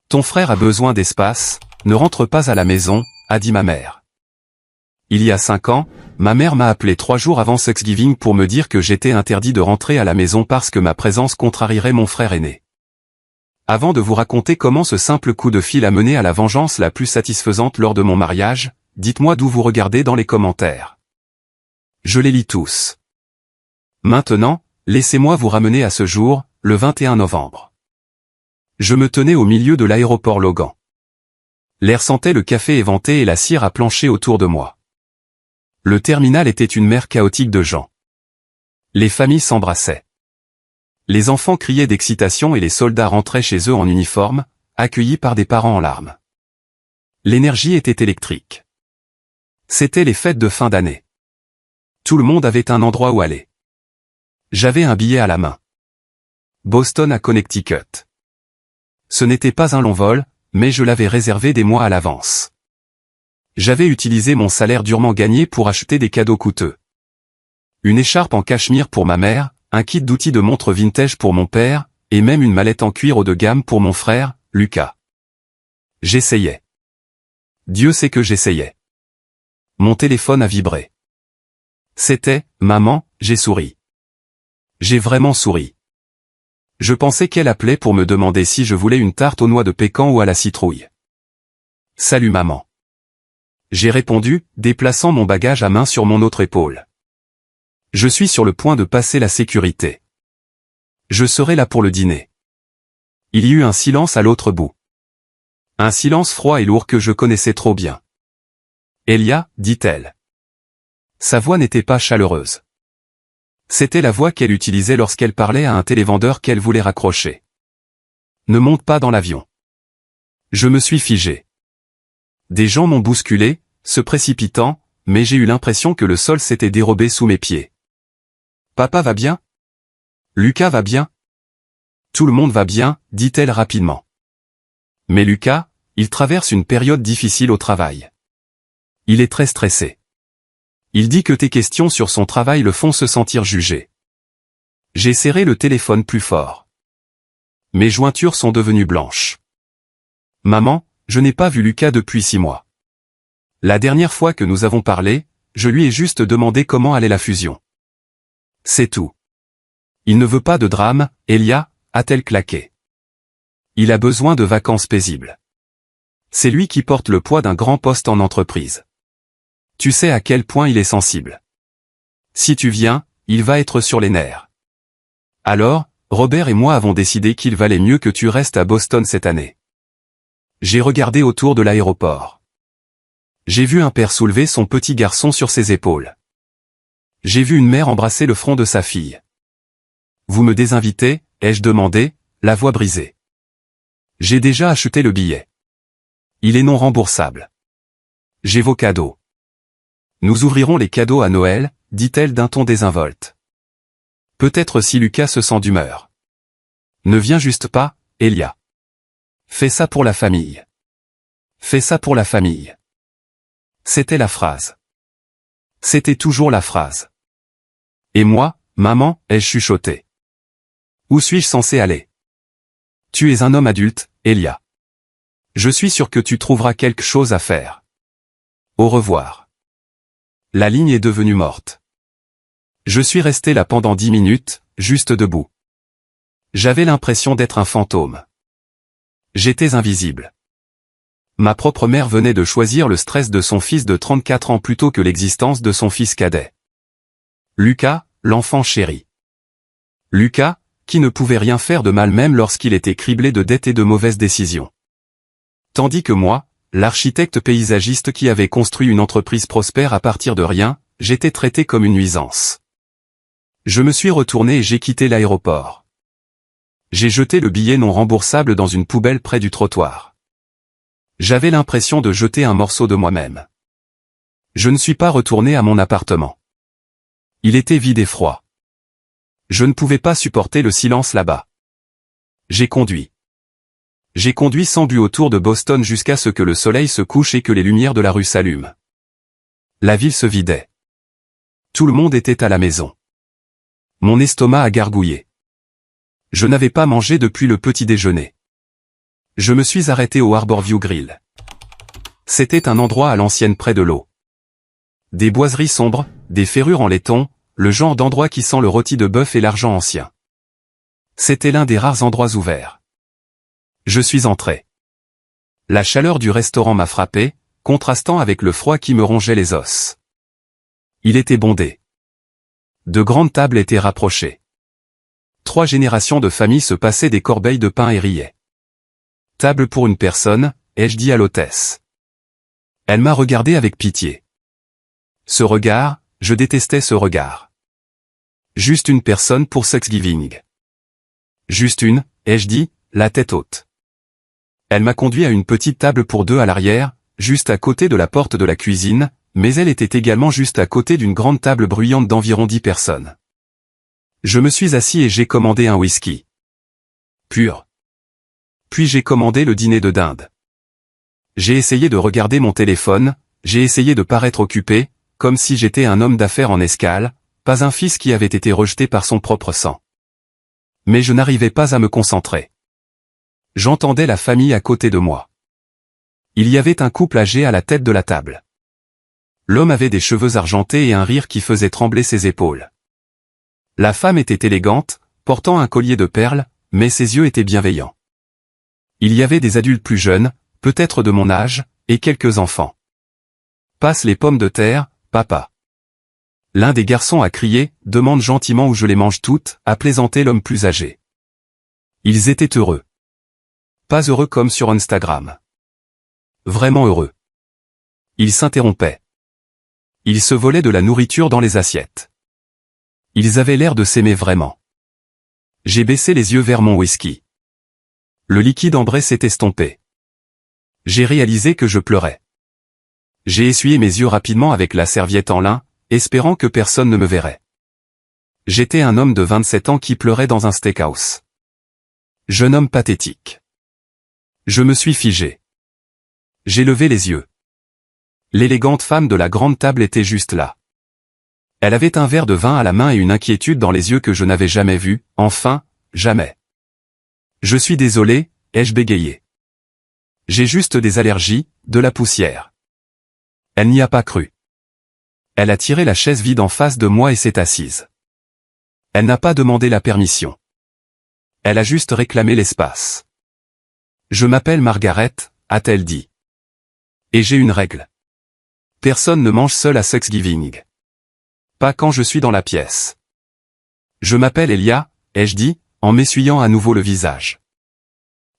Ton frère a besoin d'espace, ne rentre pas à la maison, a dit ma mère. Il y a 5 ans, ma mère m'a appelé 3 jours avant Thanksgiving pour me dire que j'étais interdit de rentrer à la maison parce que ma présence contrarierait mon frère aîné. Avant de vous raconter comment ce simple coup de fil a mené à la vengeance la plus satisfaisante lors de mon mariage, dites-moi d'où vous regardez dans les commentaires. Je les lis tous. Maintenant, laissez-moi vous ramener à ce jour, le 21 novembre. Je me tenais au milieu de l'aéroport Logan. L'air sentait le café éventé et la cire à plancher autour de moi. Le terminal était une mer chaotique de gens. Les familles s'embrassaient. Les enfants criaient d'excitation et les soldats rentraient chez eux en uniforme, accueillis par des parents en larmes. L'énergie était électrique. C'étaient les fêtes de fin d'année. Tout le monde avait un endroit où aller. J'avais un billet à la main. Boston à Connecticut. Ce n'était pas un long vol, mais je l'avais réservé des mois à l'avance. J'avais utilisé mon salaire durement gagné pour acheter des cadeaux coûteux. Une écharpe en cachemire pour ma mère, un kit d'outils de montre vintage pour mon père, et même une mallette en cuir haut de gamme pour mon frère, Lucas. J'essayais. Dieu sait que j'essayais. Mon téléphone a vibré. C'était « Maman, j'ai souri ». J'ai vraiment souri. Je pensais qu'elle appelait pour me demander si je voulais une tarte aux noix de pécan ou à la citrouille. « Salut maman ». J'ai répondu, déplaçant mon bagage à main sur mon autre épaule. Je suis sur le point de passer la sécurité. Je serai là pour le dîner. Il y eut un silence à l'autre bout. Un silence froid et lourd que je connaissais trop bien. « Elia » dit-elle. Sa voix n'était pas chaleureuse. C'était la voix qu'elle utilisait lorsqu'elle parlait à un télévendeur qu'elle voulait raccrocher. « Ne monte pas dans l'avion. » Je me suis figé. Des gens m'ont bousculé, se précipitant, mais j'ai eu l'impression que le sol s'était dérobé sous mes pieds. « Papa va bien ? Lucas va bien ? Tout le monde va bien, dit-elle rapidement. Mais Lucas, il traverse une période difficile au travail. Il est très stressé. Il dit que tes questions sur son travail le font se sentir jugé. J'ai serré le téléphone plus fort. Mes jointures sont devenues blanches. Maman, je n'ai pas vu Lucas depuis 6 mois. La dernière fois que nous avons parlé, je lui ai juste demandé comment allait la fusion. C'est tout. Il ne veut pas de drame, Elia, a-t-elle claqué. Il a besoin de vacances paisibles. C'est lui qui porte le poids d'un grand poste en entreprise. Tu sais à quel point il est sensible. Si tu viens, il va être sur les nerfs. Alors, Robert et moi avons décidé qu'il valait mieux que tu restes à Boston cette année. J'ai regardé autour de l'aéroport. J'ai vu un père soulever son petit garçon sur ses épaules. J'ai vu une mère embrasser le front de sa fille. Vous me désinvitez, ai-je demandé, la voix brisée. J'ai déjà acheté le billet. Il est non remboursable. J'ai vos cadeaux. Nous ouvrirons les cadeaux à Noël, dit-elle d'un ton désinvolte. Peut-être si Lucas se sent d'humeur. Ne viens juste pas, Elia. Fais ça pour la famille. Fais ça pour la famille. C'était la phrase. C'était toujours la phrase. Et moi, maman, ai-je chuchoté. Où suis-je censé aller? Tu es un homme adulte, Elia. Je suis sûr que tu trouveras quelque chose à faire. Au revoir. La ligne est devenue morte. Je suis resté là pendant 10 minutes, juste debout. J'avais l'impression d'être un fantôme. J'étais invisible. Ma propre mère venait de choisir le stress de son fils de 34 ans plutôt que l'existence de son fils cadet. Lucas, l'enfant chéri. Lucas, qui ne pouvait rien faire de mal même lorsqu'il était criblé de dettes et de mauvaises décisions. Tandis que moi, l'architecte paysagiste qui avait construit une entreprise prospère à partir de rien, j'étais traité comme une nuisance. Je me suis retourné et j'ai quitté l'aéroport. J'ai jeté le billet non remboursable dans une poubelle près du trottoir. J'avais l'impression de jeter un morceau de moi-même. Je ne suis pas retourné à mon appartement. Il était vide et froid. Je ne pouvais pas supporter le silence là-bas. J'ai conduit. J'ai conduit sans but autour de Boston jusqu'à ce que le soleil se couche et que les lumières de la rue s'allument. La ville se vidait. Tout le monde était à la maison. Mon estomac a gargouillé. Je n'avais pas mangé depuis le petit déjeuner. Je me suis arrêté au Harborview Grill. C'était un endroit à l'ancienne près de l'eau. Des boiseries sombres, des ferrures en laiton, le genre d'endroit qui sent le rôti de bœuf et l'argent ancien. C'était l'un des rares endroits ouverts. Je suis entré. La chaleur du restaurant m'a frappé, contrastant avec le froid qui me rongeait les os. Il était bondé. De grandes tables étaient rapprochées. 3 générations de familles se passaient des corbeilles de pain et riaient. Table pour une personne, ai-je dit à l'hôtesse. Elle m'a regardé avec pitié. Ce regard, je détestais ce regard. Juste une personne pour Thanksgiving. Juste une, ai-je dit, la tête haute. Elle m'a conduit à une petite table pour 2 à l'arrière, juste à côté de la porte de la cuisine, mais elle était également juste à côté d'une grande table bruyante d'environ 10 personnes. Je me suis assis et j'ai commandé un whisky. Pur. Puis j'ai commandé le dîner de dinde. J'ai essayé de regarder mon téléphone, j'ai essayé de paraître occupé, comme si j'étais un homme d'affaires en escale, pas un fils qui avait été rejeté par son propre sang. Mais je n'arrivais pas à me concentrer. J'entendais la famille à côté de moi. Il y avait un couple âgé à la tête de la table. L'homme avait des cheveux argentés et un rire qui faisait trembler ses épaules. La femme était élégante, portant un collier de perles, mais ses yeux étaient bienveillants. Il y avait des adultes plus jeunes, peut-être de mon âge, et quelques enfants. Passe les pommes de terre, papa. L'un des garçons a crié, demande gentiment où je les mange toutes, a plaisanté l'homme plus âgé. Ils étaient heureux. Pas heureux comme sur Instagram. Vraiment heureux. Ils s'interrompaient. Ils se volaient de la nourriture dans les assiettes. Ils avaient l'air de s'aimer vraiment. J'ai baissé les yeux vers mon whisky. Le liquide ambré s'est estompé. J'ai réalisé que je pleurais. J'ai essuyé mes yeux rapidement avec la serviette en lin, espérant que personne ne me verrait. J'étais un homme de 27 ans qui pleurait dans un steakhouse. Jeune homme pathétique. Je me suis figé. J'ai levé les yeux. L'élégante femme de la grande table était juste là. Elle avait un verre de vin à la main et une inquiétude dans les yeux que je n'avais jamais vue, enfin, jamais. Je suis désolé, ai-je bégayé. J'ai juste des allergies, de la poussière. Elle n'y a pas cru. Elle a tiré la chaise vide en face de moi et s'est assise. Elle n'a pas demandé la permission. Elle a juste réclamé l'espace. Je m'appelle Margaret, a-t-elle dit. Et j'ai une règle. Personne ne mange seul à Thanksgiving. Pas quand je suis dans la pièce. Je m'appelle Elia, ai-je dit, en m'essuyant à nouveau le visage.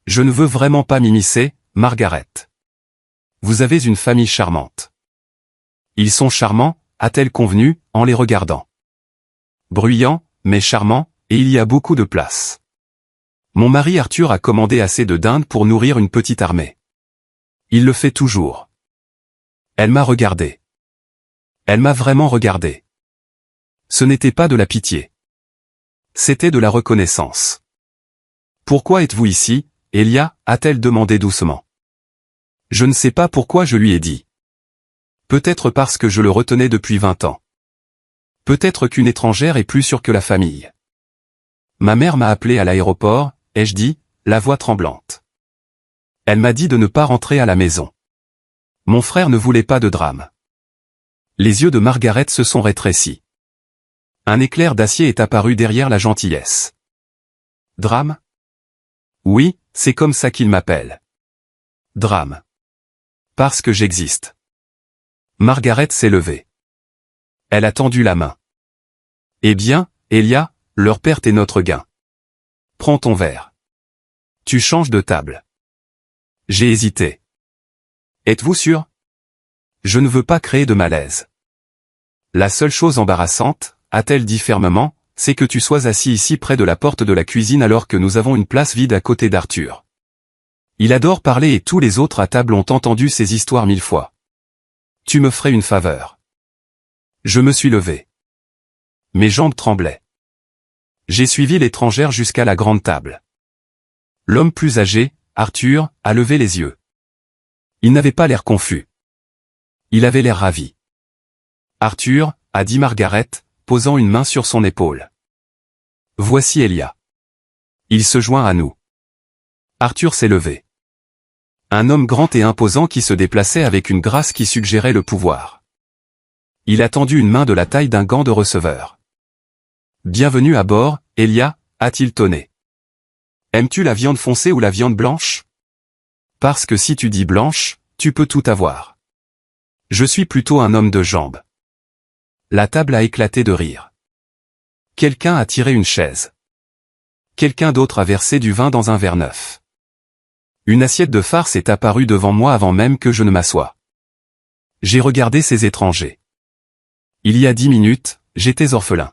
Je ne veux vraiment pas m'immiscer, Margaret. Vous avez une famille charmante. Ils sont charmants, a-t-elle convenu, en les regardant. Bruyants, mais charmants, et il y a beaucoup de place. Mon mari Arthur a commandé assez de dinde pour nourrir une petite armée. Il le fait toujours. Elle m'a regardé. Elle m'a vraiment regardé. Ce n'était pas de la pitié. C'était de la reconnaissance. Pourquoi êtes-vous ici, Elia, a-t-elle demandé doucement. Je ne sais pas pourquoi je lui ai dit. Peut-être parce que je le retenais depuis 20 ans. Peut-être qu'une étrangère est plus sûre que la famille. Ma mère m'a appelé à l'aéroport, ai-je dit, la voix tremblante. Elle m'a dit de ne pas rentrer à la maison. Mon frère ne voulait pas de drame. Les yeux de Margaret se sont rétrécis. Un éclair d'acier est apparu derrière la gentillesse. Drame? Oui, c'est comme ça qu'il m'appelle. Drame. Parce que j'existe. Margaret s'est levée. Elle a tendu la main. Eh bien, Elia, leur perte est notre gain. Prends ton verre. Tu changes de table. J'ai hésité. Êtes-vous sûr? Je ne veux pas créer de malaise. La seule chose embarrassante, a-t-elle dit fermement, c'est que tu sois assis ici près de la porte de la cuisine alors que nous avons une place vide à côté d'Arthur. Il adore parler et tous les autres à table ont entendu ces histoires 1000 fois. Tu me ferais une faveur. Je me suis levé. Mes jambes tremblaient. J'ai suivi l'étrangère jusqu'à la grande table. L'homme plus âgé, Arthur, a levé les yeux. Il n'avait pas l'air confus. Il avait l'air ravi. Arthur, a dit Margaret, posant une main sur son épaule. Voici Elia. Il se joint à nous. Arthur s'est levé. Un homme grand et imposant qui se déplaçait avec une grâce qui suggérait le pouvoir. Il a tendu une main de la taille d'un gant de receveur. « Bienvenue à bord, Elia », a-t-il tonné. « Aimes-tu la viande foncée ou la viande blanche ? Parce que si tu dis blanche, tu peux tout avoir. Je suis plutôt un homme de jambes. » La table a éclaté de rire. Quelqu'un a tiré une chaise. Quelqu'un d'autre a versé du vin dans un verre neuf. Une assiette de farce est apparue devant moi avant même que je ne m'assoie. J'ai regardé ces étrangers. Il y a 10 minutes, j'étais orphelin.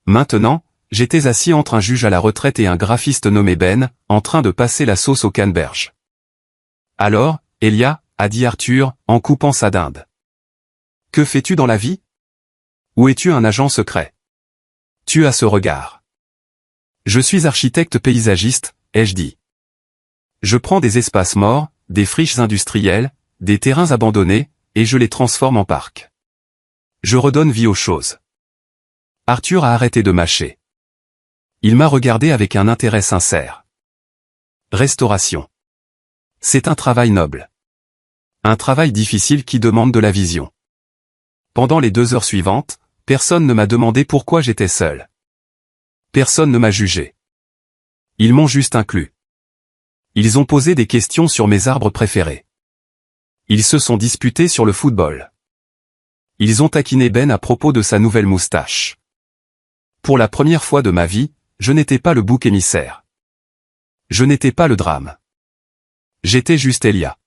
Maintenant, j'étais assis entre un juge à la retraite et un graphiste nommé Ben, en train de passer la sauce au canneberge. « Alors, Elia » a dit Arthur, en coupant sa dinde. « Que fais-tu dans la vie ? Ou es-tu un agent secret ? Tu as ce regard. »« Je suis architecte paysagiste », ai-je dit. « Je prends des espaces morts, des friches industrielles, des terrains abandonnés, et je les transforme en parcs. Je redonne vie aux choses. » Arthur a arrêté de mâcher. Il m'a regardé avec un intérêt sincère. Restauration. C'est un travail noble. Un travail difficile qui demande de la vision. Pendant les 2 heures suivantes, personne ne m'a demandé pourquoi j'étais seul. Personne ne m'a jugé. Ils m'ont juste inclus. Ils ont posé des questions sur mes arbres préférés. Ils se sont disputés sur le football. Ils ont taquiné Ben à propos de sa nouvelle moustache. Pour la première fois de ma vie, je n'étais pas le bouc émissaire. Je n'étais pas le drame. J'étais juste Elia.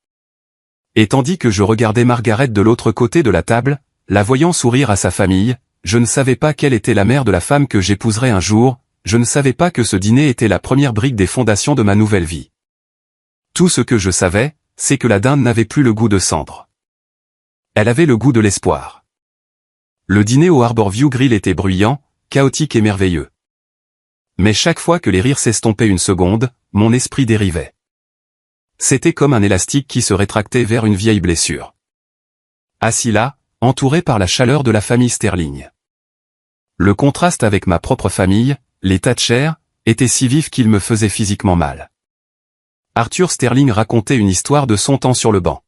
Et tandis que je regardais Margaret de l'autre côté de la table, la voyant sourire à sa famille, je ne savais pas quelle était la mère de la femme que j'épouserais un jour, je ne savais pas que ce dîner était la première brique des fondations de ma nouvelle vie. Tout ce que je savais, c'est que la dinde n'avait plus le goût de cendre. Elle avait le goût de l'espoir. Le dîner au Harborview Grill était bruyant, chaotique et merveilleux. Mais chaque fois que les rires s'estompaient une seconde, mon esprit dérivait. C'était comme un élastique qui se rétractait vers une vieille blessure. Assis là, entouré par la chaleur de la famille Sterling. Le contraste avec ma propre famille, les Thatcher, était si vif qu'il me faisait physiquement mal. Arthur Sterling racontait une histoire de son temps sur le banc.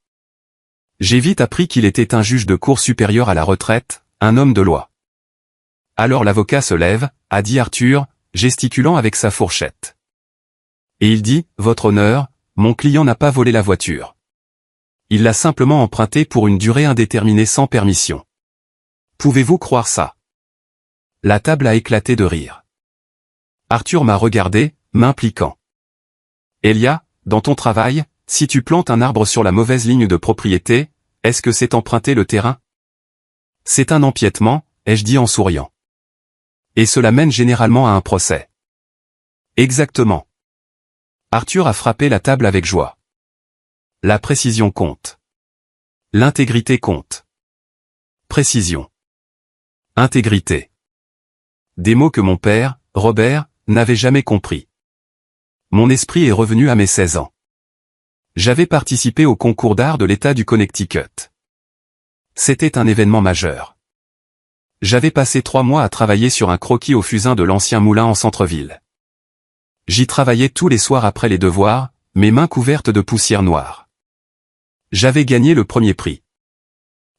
J'ai vite appris qu'il était un juge de cour supérieure à la retraite, un homme de loi. Alors l'avocat se lève, a dit Arthur, gesticulant avec sa fourchette. Et il dit, « Votre honneur, mon client n'a pas volé la voiture. Il l'a simplement empruntée pour une durée indéterminée sans permission. Pouvez-vous croire ça ?» La table a éclaté de rire. Arthur m'a regardé, m'impliquant. « Elia, dans ton travail, si tu plantes un arbre sur la mauvaise ligne de propriété, est-ce que c'est emprunter le terrain ? C'est un empiètement, ai-je dit en souriant. Et cela mène généralement à un procès. Exactement. Arthur a frappé la table avec joie. La précision compte. L'intégrité compte. Précision. Intégrité. Des mots que mon père, Robert, n'avait jamais compris. Mon esprit est revenu à mes 16 ans. J'avais participé au concours d'art de l'État du Connecticut. C'était un événement majeur. J'avais passé 3 mois à travailler sur un croquis au fusain de l'ancien moulin en centre-ville. J'y travaillais tous les soirs après les devoirs, mes mains couvertes de poussière noire. J'avais gagné le premier prix.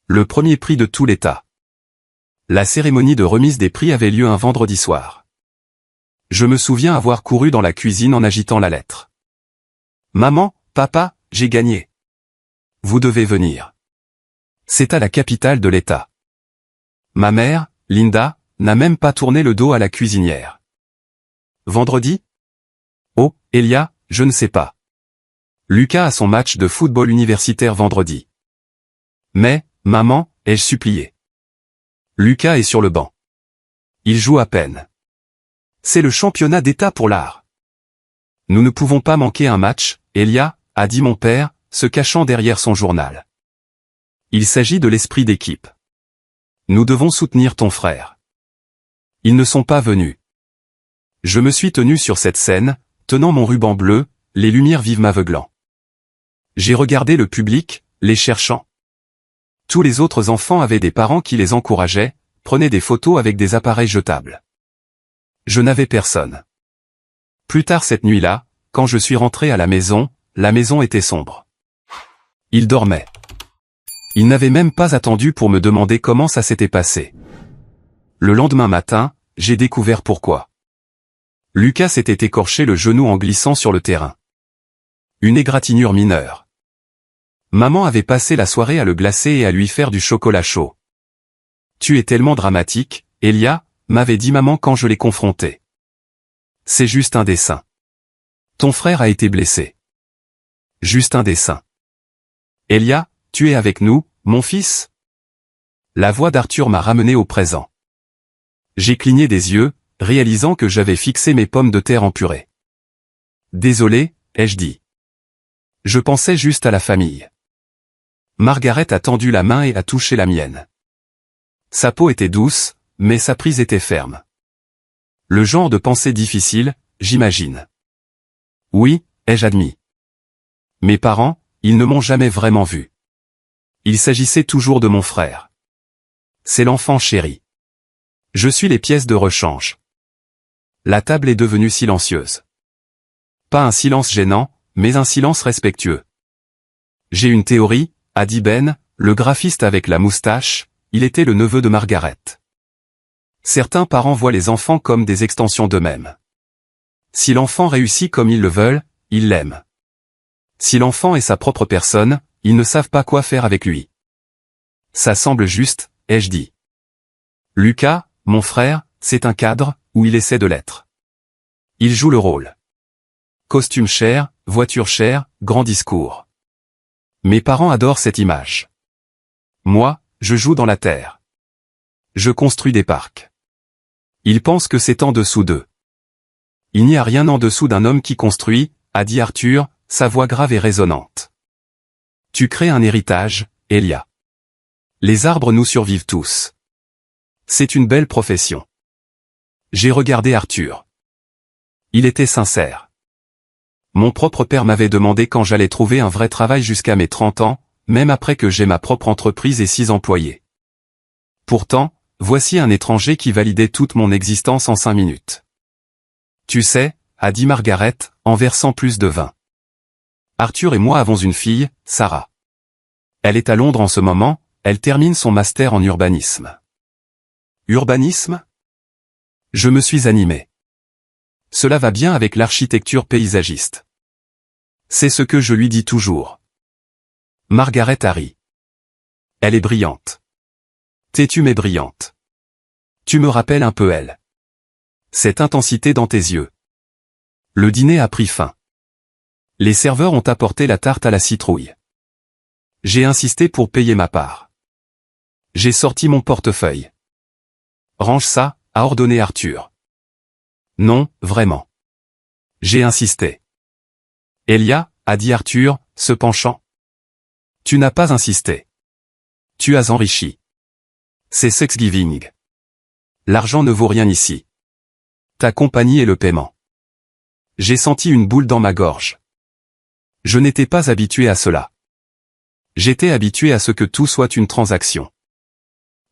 Le premier prix de tout l'État. La cérémonie de remise des prix avait lieu un vendredi soir. Je me souviens avoir couru dans la cuisine en agitant la lettre. « Maman, papa, j'ai gagné. Vous devez venir. » C'est à la capitale de l'État. Ma mère, Linda, n'a même pas tourné le dos à la cuisinière. « Vendredi ? Oh, Elia, je ne sais pas. Lucas a son match de football universitaire vendredi. »« Mais, maman, ai-je supplié. Lucas est sur le banc. Il joue à peine. C'est le championnat d'État pour l'art. Nous ne pouvons pas manquer un match, Elia, a dit mon père, se cachant derrière son journal. Il s'agit de l'esprit d'équipe. Nous devons soutenir ton frère. Ils ne sont pas venus. Je me suis tenu sur cette scène, tenant mon ruban bleu, les lumières vives m'aveuglant. J'ai regardé le public, les cherchant. Tous les autres enfants avaient des parents qui les encourageaient, prenaient des photos avec des appareils jetables. Je n'avais personne. Plus tard cette nuit-là, quand je suis rentré à la maison, la maison était sombre. Il dormait. Il n'avait même pas attendu pour me demander comment ça s'était passé. Le lendemain matin, j'ai découvert pourquoi. Lucas s'était écorché le genou en glissant sur le terrain. Une égratignure mineure. Maman avait passé la soirée à le glacer et à lui faire du chocolat chaud. « Tu es tellement dramatique, Elia », m'avait dit maman quand je l'ai confronté. « C'est juste un dessin. Ton frère a été blessé. Juste un dessin. Elia, tu es avec nous, mon fils ?» La voix d'Arthur m'a ramené au présent. J'ai cligné des yeux, réalisant que j'avais fixé mes pommes de terre en purée. « Désolé », ai-je dit. Je pensais juste à la famille. Margaret a tendu la main et a touché la mienne. Sa peau était douce, mais sa prise était ferme. Le genre de pensée difficile, j'imagine. Oui, ai-je admis. Mes parents, ils ne m'ont jamais vraiment vu. Il s'agissait toujours de mon frère. C'est l'enfant chéri. Je suis les pièces de rechange. La table est devenue silencieuse. Pas un silence gênant, mais un silence respectueux. J'ai une théorie, a dit Ben, le graphiste avec la moustache, il était le neveu de Margaret. Certains parents voient les enfants comme des extensions d'eux-mêmes. Si l'enfant réussit comme ils le veulent, ils l'aiment. Si l'enfant est sa propre personne, ils ne savent pas quoi faire avec lui. Ça semble juste, ai-je dit. Lucas, mon frère, c'est un cadre, où il essaie de l'être. Il joue le rôle. Costume cher, voiture chère, grand discours. Mes parents adorent cette image. Moi, je joue dans la terre. Je construis des parcs. Ils pensent que c'est en dessous d'eux. Il n'y a rien en dessous d'un homme qui construit, a dit Arthur, sa voix grave et résonnante. Tu crées un héritage, Elia. Les arbres nous survivent tous. C'est une belle profession. J'ai regardé Arthur. Il était sincère. Mon propre père m'avait demandé quand j'allais trouver un vrai travail jusqu'à mes 30 ans, même après que j'ai ma propre entreprise et 6 employés. Pourtant, voici un étranger qui validait toute mon existence en 5 minutes. Tu sais, a dit Margaret, en versant plus de vin. Arthur et moi avons une fille, Sarah. Elle est à Londres en ce moment, elle termine son master en urbanisme. Urbanisme ? Je me suis animé. Cela va bien avec l'architecture paysagiste. C'est ce que je lui dis toujours. Margaret a ri. Elle est brillante. Têtue mais brillante. Tu me rappelles un peu elle. Cette intensité dans tes yeux. Le dîner a pris fin. Les serveurs ont apporté la tarte à la citrouille. J'ai insisté pour payer ma part. J'ai sorti mon portefeuille. Range ça, a ordonné Arthur. Non, vraiment. J'ai insisté. Elia, a dit Arthur, se penchant. Tu n'as pas insisté. Tu as enrichi. C'est Thanksgiving. L'argent ne vaut rien ici. Ta compagnie est le paiement. J'ai senti une boule dans ma gorge. Je n'étais pas habitué à cela. J'étais habitué à ce que tout soit une transaction.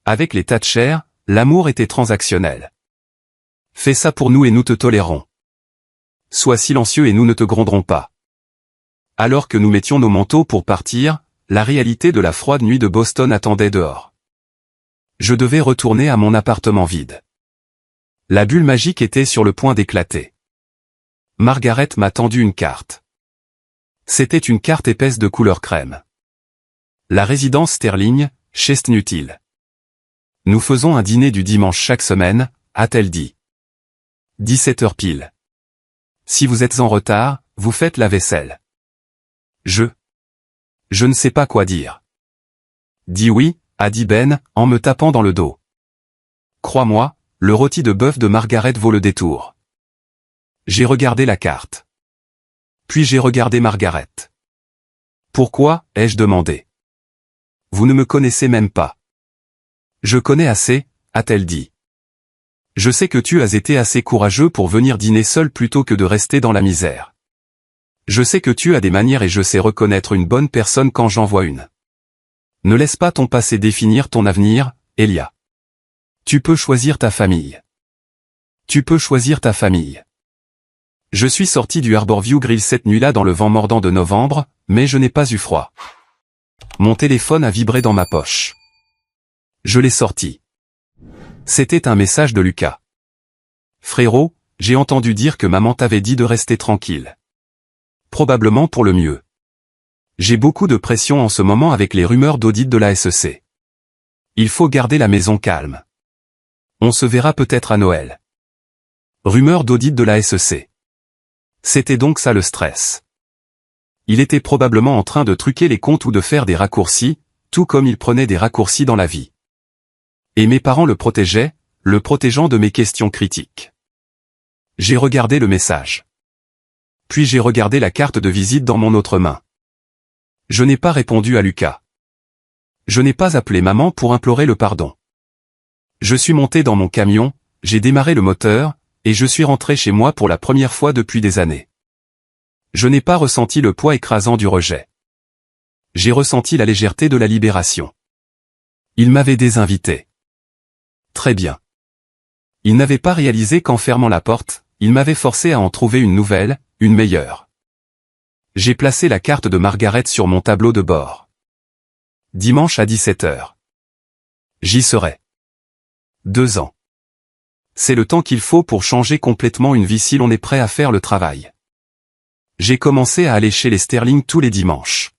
Avec les Thatcher, l'amour était transactionnel. Fais ça pour nous et nous te tolérons. Sois silencieux et nous ne te gronderons pas. Alors que nous mettions nos manteaux pour partir, la réalité de la froide nuit de Boston attendait dehors. Je devais retourner à mon appartement vide. La bulle magique était sur le point d'éclater. Margaret m'a tendu une carte. C'était une carte épaisse de couleur crème. La résidence Sterling, Chestnut Hill. Nous faisons un dîner du dimanche chaque semaine, a-t-elle dit. 17h pile. Si vous êtes en retard, vous faites la vaisselle. Je ne sais pas quoi dire. Dis oui, a dit Ben, en me tapant dans le dos. Crois-moi, le rôti de bœuf de Margaret vaut le détour. J'ai regardé la carte. Puis j'ai regardé Margaret. Pourquoi, ai-je demandé. Vous ne me connaissez même pas. Je connais assez, a-t-elle dit. Je sais que tu as été assez courageux pour venir dîner seul plutôt que de rester dans la misère. Je sais que tu as des manières et je sais reconnaître une bonne personne quand j'en vois une. Ne laisse pas ton passé définir ton avenir, Elia. Tu peux choisir ta famille. Tu peux choisir ta famille. Je suis sorti du Harborview Grill cette nuit-là dans le vent mordant de novembre, mais je n'ai pas eu froid. Mon téléphone a vibré dans ma poche. Je l'ai sorti. C'était un message de Lucas. Frérot, j'ai entendu dire que maman t'avait dit de rester tranquille. Probablement pour le mieux. J'ai beaucoup de pression en ce moment avec les rumeurs d'audit de la SEC. Il faut garder la maison calme. On se verra peut-être à Noël. Rumeurs d'audit de la SEC. C'était donc ça le stress. Il était probablement en train de truquer les comptes ou de faire des raccourcis, tout comme il prenait des raccourcis dans la vie. Et mes parents le protégeaient, le protégeant de mes questions critiques. J'ai regardé le message. Puis j'ai regardé la carte de visite dans mon autre main. Je n'ai pas répondu à Lucas. Je n'ai pas appelé maman pour implorer le pardon. Je suis monté dans mon camion, j'ai démarré le moteur, et je suis rentré chez moi pour la première fois depuis des années. Je n'ai pas ressenti le poids écrasant du rejet. J'ai ressenti la légèreté de la libération. Il m'avait désinvité. Très bien. Il n'avait pas réalisé qu'en fermant la porte, il m'avait forcé à en trouver une nouvelle, une meilleure. J'ai placé la carte de Margaret sur mon tableau de bord. Dimanche à 17h. J'y serai. 2 ans. C'est le temps qu'il faut pour changer complètement une vie si l'on est prêt à faire le travail. J'ai commencé à aller chez les Sterling tous les dimanches.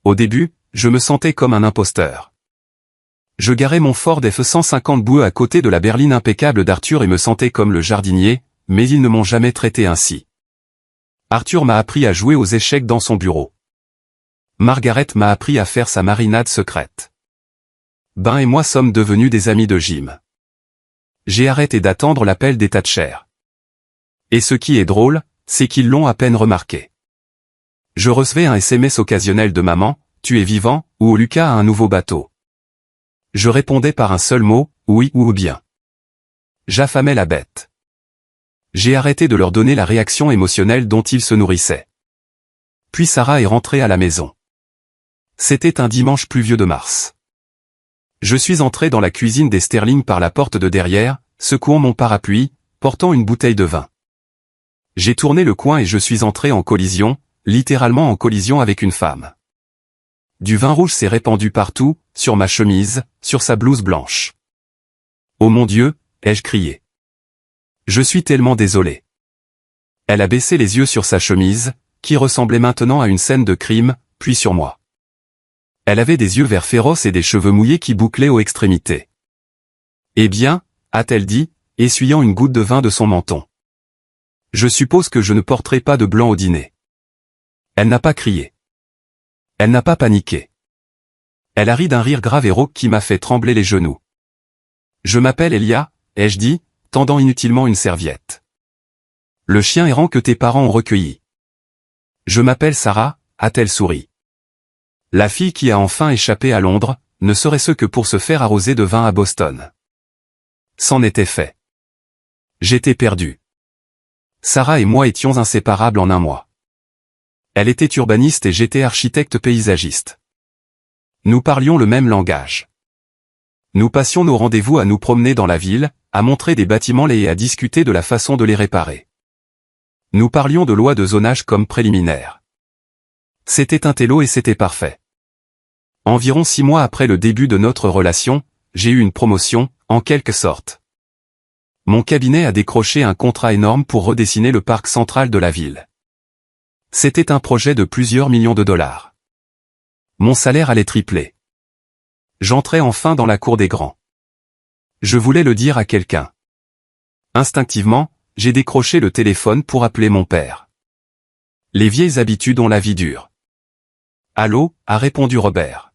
Au début, je me sentais comme un imposteur. Je garais mon Ford F-150 boueux à côté de la berline impeccable d'Arthur et me sentais comme le jardinier, mais ils ne m'ont jamais traité ainsi. Arthur m'a appris à jouer aux échecs dans son bureau. Margaret m'a appris à faire sa marinade secrète. Ben et moi sommes devenus des amis de Jim. J'ai arrêté d'attendre l'appel des Thatcher. Et ce qui est drôle, c'est qu'ils l'ont à peine remarqué. Je recevais un SMS occasionnel de maman, tu es vivant, ou Lucas a un nouveau bateau. Je répondais par un seul mot, oui ou bien. J'affamais la bête. J'ai arrêté de leur donner la réaction émotionnelle dont ils se nourrissaient. Puis Sarah est rentrée à la maison. C'était un dimanche pluvieux de mars. Je suis entré dans la cuisine des Sterling par la porte de derrière, secouant mon parapluie, portant une bouteille de vin. J'ai tourné le coin et je suis entré en collision, littéralement en collision avec une femme. Du vin rouge s'est répandu partout, sur ma chemise, sur sa blouse blanche. Oh mon Dieu, ai-je crié. Je suis tellement désolé. Elle a baissé les yeux sur sa chemise, qui ressemblait maintenant à une scène de crime, puis sur moi. Elle avait des yeux verts féroces et des cheveux mouillés qui bouclaient aux extrémités. Eh bien, a-t-elle dit, essuyant une goutte de vin de son menton. Je suppose que je ne porterai pas de blanc au dîner. Elle n'a pas crié. Elle n'a pas paniqué. Elle a ri d'un rire grave et rauque qui m'a fait trembler les genoux. Je m'appelle Elia, ai-je dit, tendant inutilement une serviette. Le chien errant que tes parents ont recueilli. Je m'appelle Sarah, a-t-elle souri. La fille qui a enfin échappé à Londres, ne serait-ce que pour se faire arroser de vin à Boston. C'en était fait. J'étais perdu. Sarah et moi étions inséparables en un mois. Elle était urbaniste et j'étais architecte paysagiste. Nous parlions le même langage. Nous passions nos rendez-vous à nous promener dans la ville, à montrer des bâtiments laids et à discuter de la façon de les réparer. Nous parlions de lois de zonage comme préliminaires. C'était un télo et c'était parfait. Environ 6 mois après le début de notre relation, j'ai eu une promotion, en quelque sorte. Mon cabinet a décroché un contrat énorme pour redessiner le parc central de la ville. C'était un projet de plusieurs millions de dollars. Mon salaire allait tripler. J'entrais enfin dans la cour des grands. Je voulais le dire à quelqu'un. Instinctivement, j'ai décroché le téléphone pour appeler mon père. Les vieilles habitudes ont la vie dure. Allô, a répondu Robert.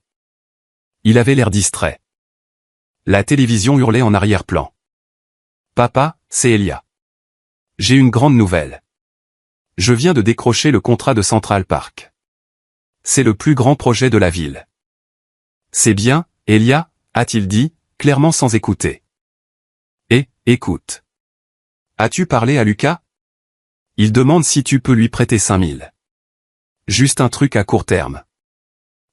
Il avait l'air distrait. La télévision hurlait en arrière-plan. Papa, c'est Elia. J'ai une grande nouvelle. Je viens de décrocher le contrat de Central Park. C'est le plus grand projet de la ville. C'est bien, Elia, a-t-il dit, clairement sans écouter. Écoute. As-tu parlé à Lucas? Il demande si tu peux lui prêter 5000. Juste un truc à court terme.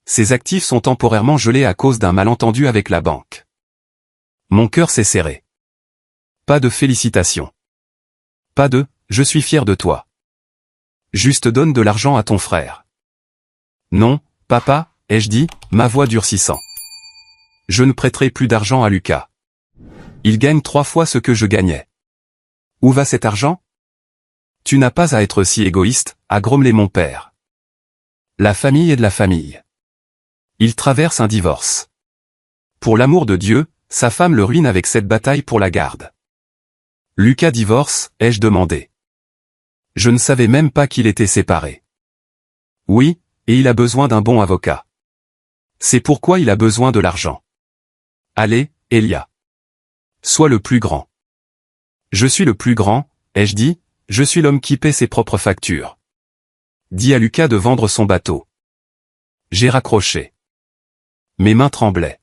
Ses actifs sont temporairement gelés à cause d'un malentendu avec la banque. Mon cœur s'est serré. Pas de félicitations. Pas de « je suis fier de toi ». Juste donne de l'argent à ton frère. Non, papa, ai-je dit, ma voix durcissant. Je ne prêterai plus d'argent à Lucas. Il gagne 3 fois ce que je gagnais. Où va cet argent? Tu n'as pas à être si égoïste, a grommelé mon père. La famille est de la famille. Il traverse un divorce. Pour l'amour de Dieu, sa femme le ruine avec cette bataille pour la garde. Lucas divorce, ai-je demandé. Je ne savais même pas qu'il était séparé. Oui, et il a besoin d'un bon avocat. C'est pourquoi il a besoin de l'argent. Allez, Elia. Sois le plus grand. Je suis le plus grand, ai-je dit, je suis l'homme qui paie ses propres factures. Dis à Lucas de vendre son bateau. J'ai raccroché. Mes mains tremblaient.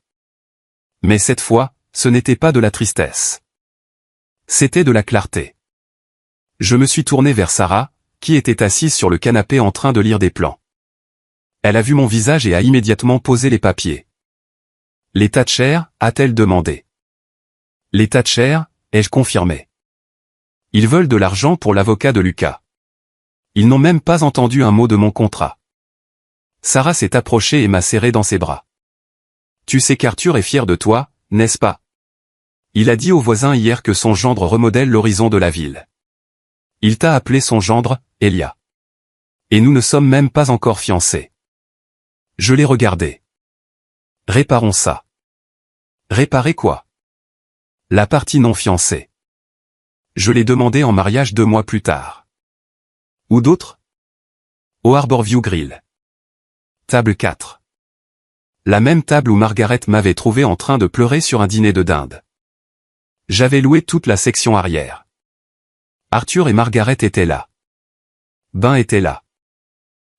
Mais cette fois, ce n'était pas de la tristesse. C'était de la clarté. Je me suis tourné vers Sarah, qui était assise sur le canapé en train de lire des plans. Elle a vu mon visage et a immédiatement posé les papiers. Les Thatcher, a-t-elle demandé. Les Thatcher, ai-je confirmé. Ils veulent de l'argent pour l'avocat de Lucas. Ils n'ont même pas entendu un mot de mon contrat. Sarah s'est approchée et m'a serré dans ses bras. Tu sais qu'Arthur est fier de toi, n'est-ce pas? Il a dit aux voisins hier que son gendre remodèle l'horizon de la ville. Il t'a appelé son gendre, Elia. Et nous ne sommes même pas encore fiancés. Je l'ai regardé. Réparons ça. Réparer quoi? La partie non fiancée. Je l'ai demandé en mariage 2 mois plus tard. Où d'autres? Au Harborview Grill. Table 4. La même table où Margaret m'avait trouvé en train de pleurer sur un dîner de dinde. J'avais loué toute la section arrière. Arthur et Margaret étaient là. Ben était là.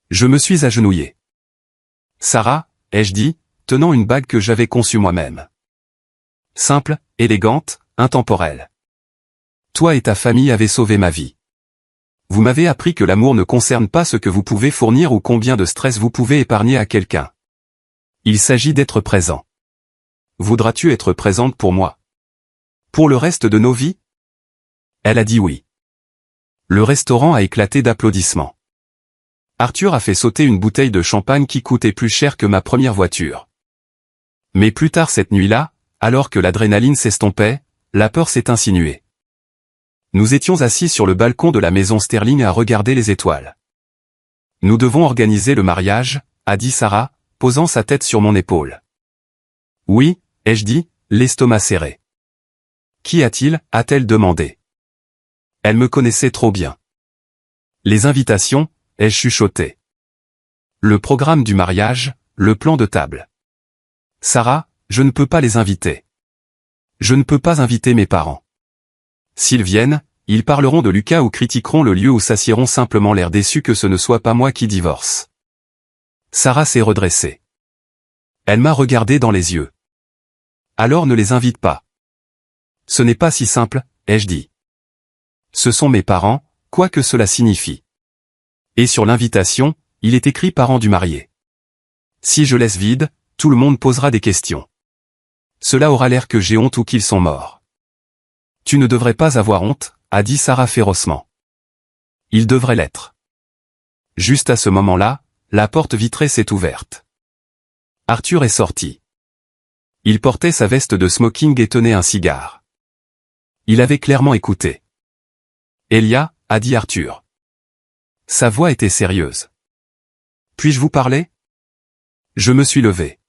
Je me suis agenouillé. Sarah, ai-je dit, tenant une bague que j'avais conçue moi-même. Simple, élégante, intemporelle. Toi et ta famille avez sauvé ma vie. Vous m'avez appris que l'amour ne concerne pas ce que vous pouvez fournir ou combien de stress vous pouvez épargner à quelqu'un. Il s'agit d'être présent. Voudras-tu être présente pour moi? Pour le reste de nos vies? Elle a dit oui. Le restaurant a éclaté d'applaudissements. Arthur a fait sauter une bouteille de champagne qui coûtait plus cher que ma première voiture. Mais plus tard cette nuit-là, alors que l'adrénaline s'estompait, la peur s'est insinuée. Nous étions assis sur le balcon de la maison Sterling à regarder les étoiles. Nous devons organiser le mariage, a dit Sarah, posant sa tête sur mon épaule. Oui, ai-je dit, l'estomac serré. Qui a-t-il, a-t-elle demandé. Elle me connaissait trop bien. Les invitations, ai-je chuchoté. Le programme du mariage, le plan de table. Sarah, je ne peux pas les inviter. Je ne peux pas inviter mes parents. S'ils viennent, ils parleront de Lucas ou critiqueront le lieu ou s'assieront simplement l'air déçus que ce ne soit pas moi qui divorce. Sarah s'est redressée. Elle m'a regardé dans les yeux. Alors ne les invite pas. Ce n'est pas si simple, ai-je dit. Ce sont mes parents, quoi que cela signifie. Et sur l'invitation, il est écrit parents du marié. Si je laisse vide, tout le monde posera des questions. Cela aura l'air que j'ai honte ou qu'ils sont morts. Tu ne devrais pas avoir honte, a dit Sarah férocement. Il devrait l'être. Juste à ce moment-là, la porte vitrée s'est ouverte. Arthur est sorti. Il portait sa veste de smoking et tenait un cigare. Il avait clairement écouté. Elia, a dit Arthur. Sa voix était sérieuse. Puis-je vous parler? Je me suis levé.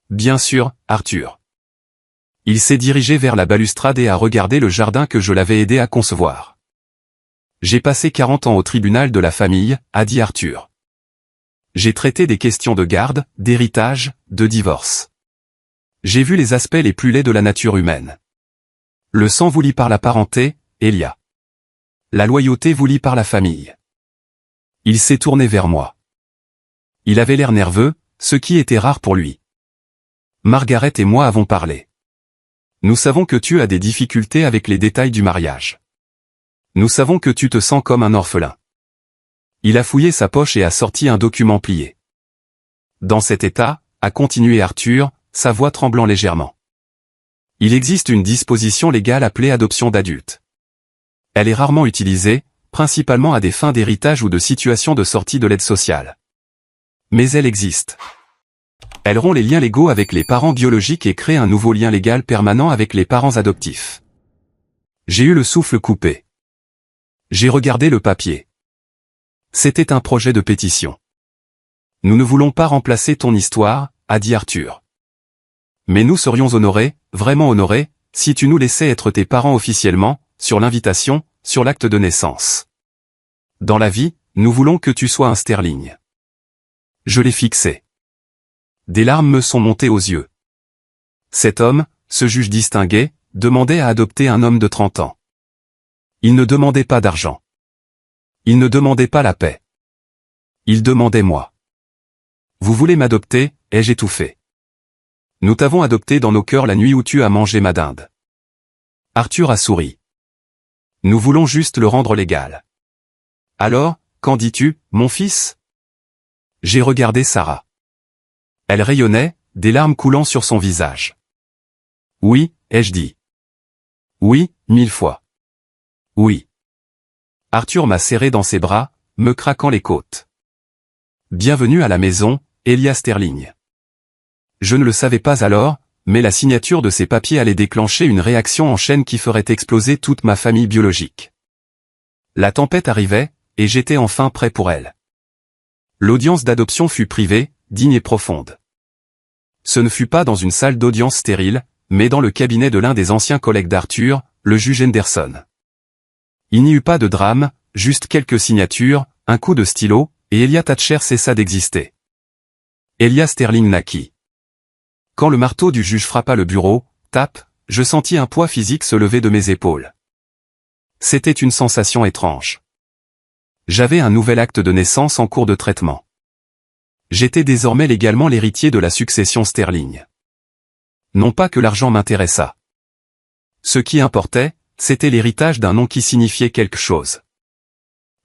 Bien sûr, Arthur. Il s'est dirigé vers la balustrade et a regardé le jardin que je l'avais aidé à concevoir. J'ai passé 40 ans au tribunal de la famille, a dit Arthur. J'ai traité des questions de garde, d'héritage, de divorce. J'ai vu les aspects les plus laids de la nature humaine. Le sang vous lie par la parenté, Elia. La loyauté vous lie par la famille. Il s'est tourné vers moi. Il avait l'air nerveux, ce qui était rare pour lui. Margaret et moi avons parlé. Nous savons que tu as des difficultés avec les détails du mariage. Nous savons que tu te sens comme un orphelin. Il a fouillé sa poche et a sorti un document plié. Dans cet état, a continué Arthur, sa voix tremblant légèrement. Il existe une disposition légale appelée adoption d'adultes. Elle est rarement utilisée, principalement à des fins d'héritage ou de situation de sortie de l'aide sociale. Mais elle existe. Elle rompt les liens légaux avec les parents biologiques et crée un nouveau lien légal permanent avec les parents adoptifs. J'ai eu le souffle coupé. J'ai regardé le papier. C'était un projet de pétition. Nous ne voulons pas remplacer ton histoire, a dit Arthur. Mais nous serions honorés, vraiment honorés, si tu nous laissais être tes parents officiellement, sur l'invitation, sur l'acte de naissance. Dans la vie, nous voulons que tu sois un Sterling. Je l'ai fixé. Des larmes me sont montées aux yeux. Cet homme, ce juge distingué, demandait à adopter un homme de 30 ans. Il ne demandait pas d'argent. Il ne demandait pas la paix. Il demandait moi. Vous voulez m'adopter, ai-je étouffé. Nous t'avons adopté dans nos cœurs la nuit où tu as mangé ma dinde. Arthur a souri. Nous voulons juste le rendre légal. Alors, qu'en dis-tu, mon fils? J'ai regardé Sarah. Elle rayonnait, des larmes coulant sur son visage. Oui, ai-je dit. Oui, 1000 fois. Oui. Arthur m'a serré dans ses bras, me craquant les côtes. Bienvenue à la maison, Elia Sterling. Je ne le savais pas alors, mais la signature de ces papiers allait déclencher une réaction en chaîne qui ferait exploser toute ma famille biologique. La tempête arrivait, et j'étais enfin prêt pour elle. L'audience d'adoption fut privée, digne et profonde. Ce ne fut pas dans une salle d'audience stérile, mais dans le cabinet de l'un des anciens collègues d'Arthur, le juge Henderson. Il n'y eut pas de drame, juste quelques signatures, un coup de stylo, et Elia Thatcher cessa d'exister. Elia Sterling naquit. Quand le marteau du juge frappa le bureau, tape, je sentis un poids physique se lever de mes épaules. C'était une sensation étrange. J'avais un nouvel acte de naissance en cours de traitement. J'étais désormais légalement l'héritier de la succession Sterling. Non pas que l'argent m'intéressât. Ce qui importait, c'était l'héritage d'un nom qui signifiait quelque chose.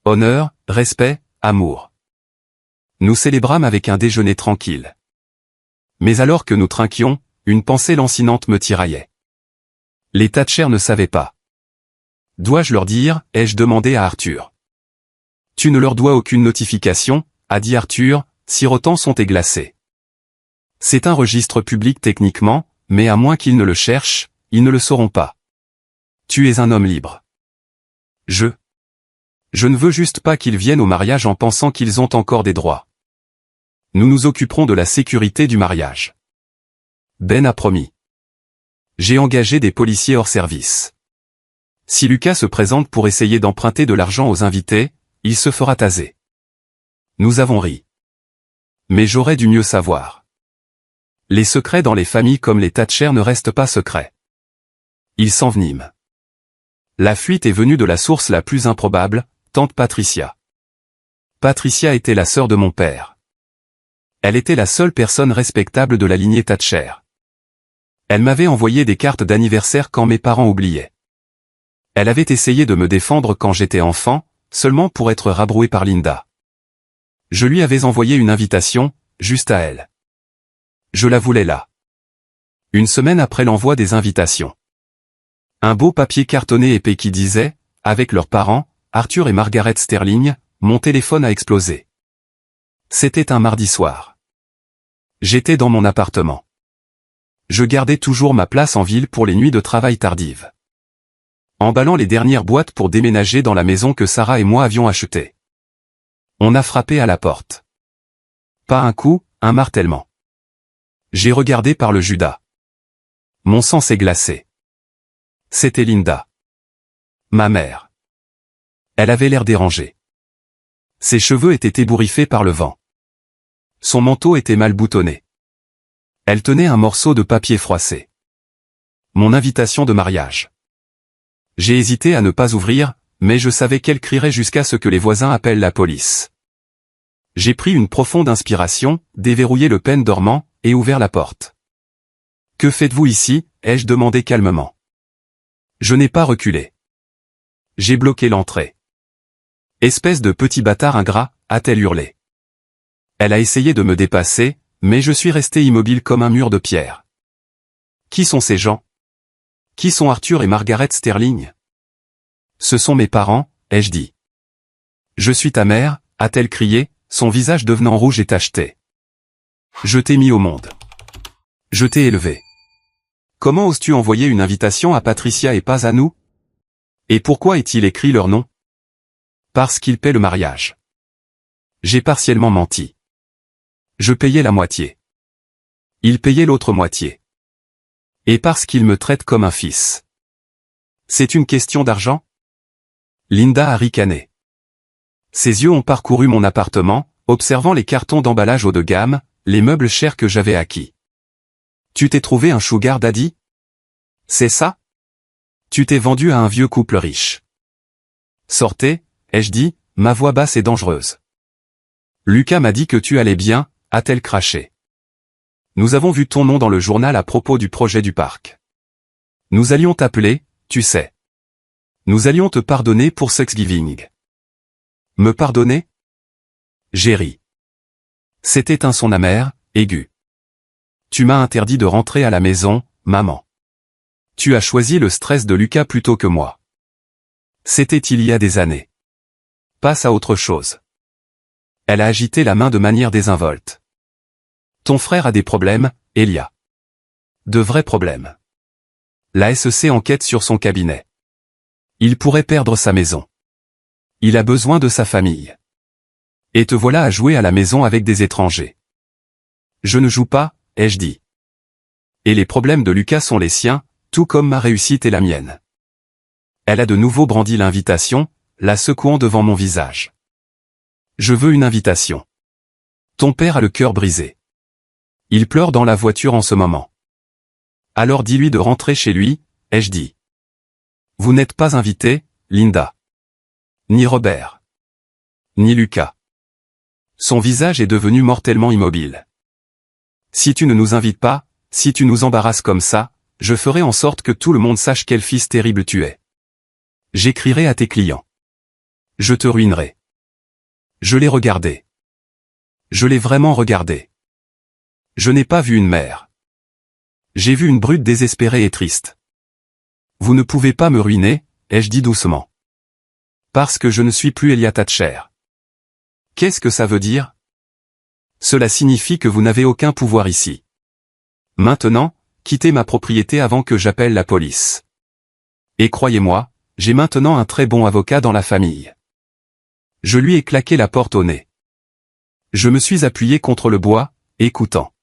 Honneur, respect, amour. Nous célébrâmes avec un déjeuner tranquille. Mais alors que nous trinquions, une pensée lancinante me tiraillait. Les Thatcher ne savaient pas. Dois-je leur dire, ai-je demandé à Arthur. Tu ne leur dois aucune notification, a dit Arthur, sirotant son thé glacé. C'est un registre public techniquement, mais à moins qu'ils ne le cherchent, ils ne le sauront pas. Tu es un homme libre. Je ne veux juste pas qu'ils viennent au mariage en pensant qu'ils ont encore des droits. Nous nous occuperons de la sécurité du mariage. Ben a promis. J'ai engagé des policiers hors service. Si Lucas se présente pour essayer d'emprunter de l'argent aux invités, il se fera taser. Nous avons ri. Mais j'aurais dû mieux savoir. Les secrets dans les familles comme les Thatcher ne restent pas secrets. Ils s'enveniment. La fuite est venue de la source la plus improbable, tante Patricia. Patricia était la sœur de mon père. Elle était la seule personne respectable de la lignée Thatcher. Elle m'avait envoyé des cartes d'anniversaire quand mes parents oubliaient. Elle avait essayé de me défendre quand j'étais enfant, seulement pour être rabrouée par Linda. Je lui avais envoyé une invitation, juste à elle. Je la voulais là. Une semaine après l'envoi des invitations. Un beau papier cartonné épais qui disait, avec leurs parents, Arthur et Margaret Sterling, mon téléphone a explosé. C'était un mardi soir. J'étais dans mon appartement. Je gardais toujours ma place en ville pour les nuits de travail tardives. Emballant les dernières boîtes pour déménager dans la maison que Sarah et moi avions achetée. On a frappé à la porte. Pas un coup, un martèlement. J'ai regardé par le Judas. Mon sang s'est glacé. C'était Linda. Ma mère. Elle avait l'air dérangée. Ses cheveux étaient ébouriffés par le vent. Son manteau était mal boutonné. Elle tenait un morceau de papier froissé. Mon invitation de mariage. J'ai hésité à ne pas ouvrir, mais je savais qu'elle crierait jusqu'à ce que les voisins appellent la police. J'ai pris une profonde inspiration, déverrouillé le pen dormant, et ouvert la porte. « Que faites-vous ici » ai-je demandé calmement. Je n'ai pas reculé. J'ai bloqué l'entrée. « Espèce de petit bâtard ingrat » a-t-elle hurlé. Elle a essayé de me dépasser, mais je suis resté immobile comme un mur de pierre. Qui sont ces gens? Qui sont Arthur et Margaret Sterling? Ce sont mes parents, ai-je dit. Je suis ta mère, a-t-elle crié, son visage devenant rouge et tacheté. Je t'ai mis au monde. Je t'ai élevé. Comment oses-tu envoyer une invitation à Patricia et pas à nous? Et pourquoi est-il écrit leur nom? Parce qu'ils paient le mariage. J'ai partiellement menti. Je payais la moitié. Il payait l'autre moitié. Et parce qu'il me traite comme un fils. C'est une question d'argent? Linda a ricané. Ses yeux ont parcouru mon appartement, observant les cartons d'emballage haut de gamme, les meubles chers que j'avais acquis. Tu t'es trouvé un sugar daddy? C'est ça? Tu t'es vendu à un vieux couple riche. Sortez, ai-je dit, ma voix basse et dangereuse. Lucas m'a dit que tu allais bien, a-t-elle craché. Nous avons vu ton nom dans le journal à propos du projet du parc. Nous allions t'appeler, tu sais. Nous allions te pardonner pour Thanksgiving. Me pardonner? J'ai ri. C'était un son amer, aigu. Tu m'as interdit de rentrer à la maison, maman. Tu as choisi le stress de Lucas plutôt que moi. C'était il y a des années. Passe à autre chose. Elle a agité la main de manière désinvolte. Ton frère a des problèmes, Elia. De vrais problèmes. La SEC enquête sur son cabinet. Il pourrait perdre sa maison. Il a besoin de sa famille. Et te voilà à jouer à la maison avec des étrangers. Je ne joue pas, ai-je dit. Et les problèmes de Lucas sont les siens, tout comme ma réussite est la mienne. Elle a de nouveau brandi l'invitation, la secouant devant mon visage. Je veux une invitation. Ton père a le cœur brisé. Il pleure dans la voiture en ce moment. Alors dis-lui de rentrer chez lui, ai-je dit. Vous n'êtes pas invité, Linda. Ni Robert. Ni Lucas. Son visage est devenu mortellement immobile. Si tu ne nous invites pas, si tu nous embarrasses comme ça, je ferai en sorte que tout le monde sache quel fils terrible tu es. J'écrirai à tes clients. Je te ruinerai. Je l'ai regardé. Je l'ai vraiment regardé. Je n'ai pas vu une mère. J'ai vu une brute désespérée et triste. Vous ne pouvez pas me ruiner, ai-je dit doucement. Parce que je ne suis plus Elia Thatcher. Qu'est-ce que ça veut dire? Cela signifie que vous n'avez aucun pouvoir ici. Maintenant, quittez ma propriété avant que j'appelle la police. Et croyez-moi, j'ai maintenant un très bon avocat dans la famille. Je lui ai claqué la porte au nez. Je me suis appuyé contre le bois, écoutant.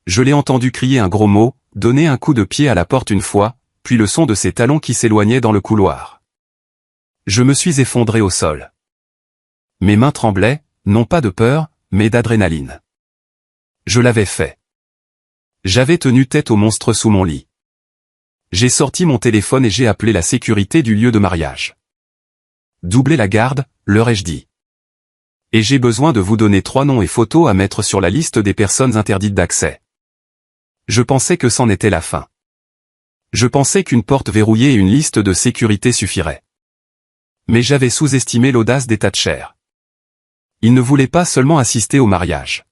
Je l'ai entendu crier un gros mot, donner un coup de pied à la porte une fois, puis le son de ses talons qui s'éloignaient dans le couloir. Je me suis effondré au sol. Mes mains tremblaient, non pas de peur, mais d'adrénaline. Je l'avais fait. J'avais tenu tête au monstre sous mon lit. J'ai sorti mon téléphone et j'ai appelé la sécurité du lieu de mariage. Doublez la garde, leur ai-je dit. Et j'ai besoin de vous donner 3 noms et photos à mettre sur la liste des personnes interdites d'accès. Je pensais que c'en était la fin. Je pensais qu'une porte verrouillée et une liste de sécurité suffiraient. Mais j'avais sous-estimé l'audace des Thatcher. Ils ne voulaient pas seulement assister au mariage.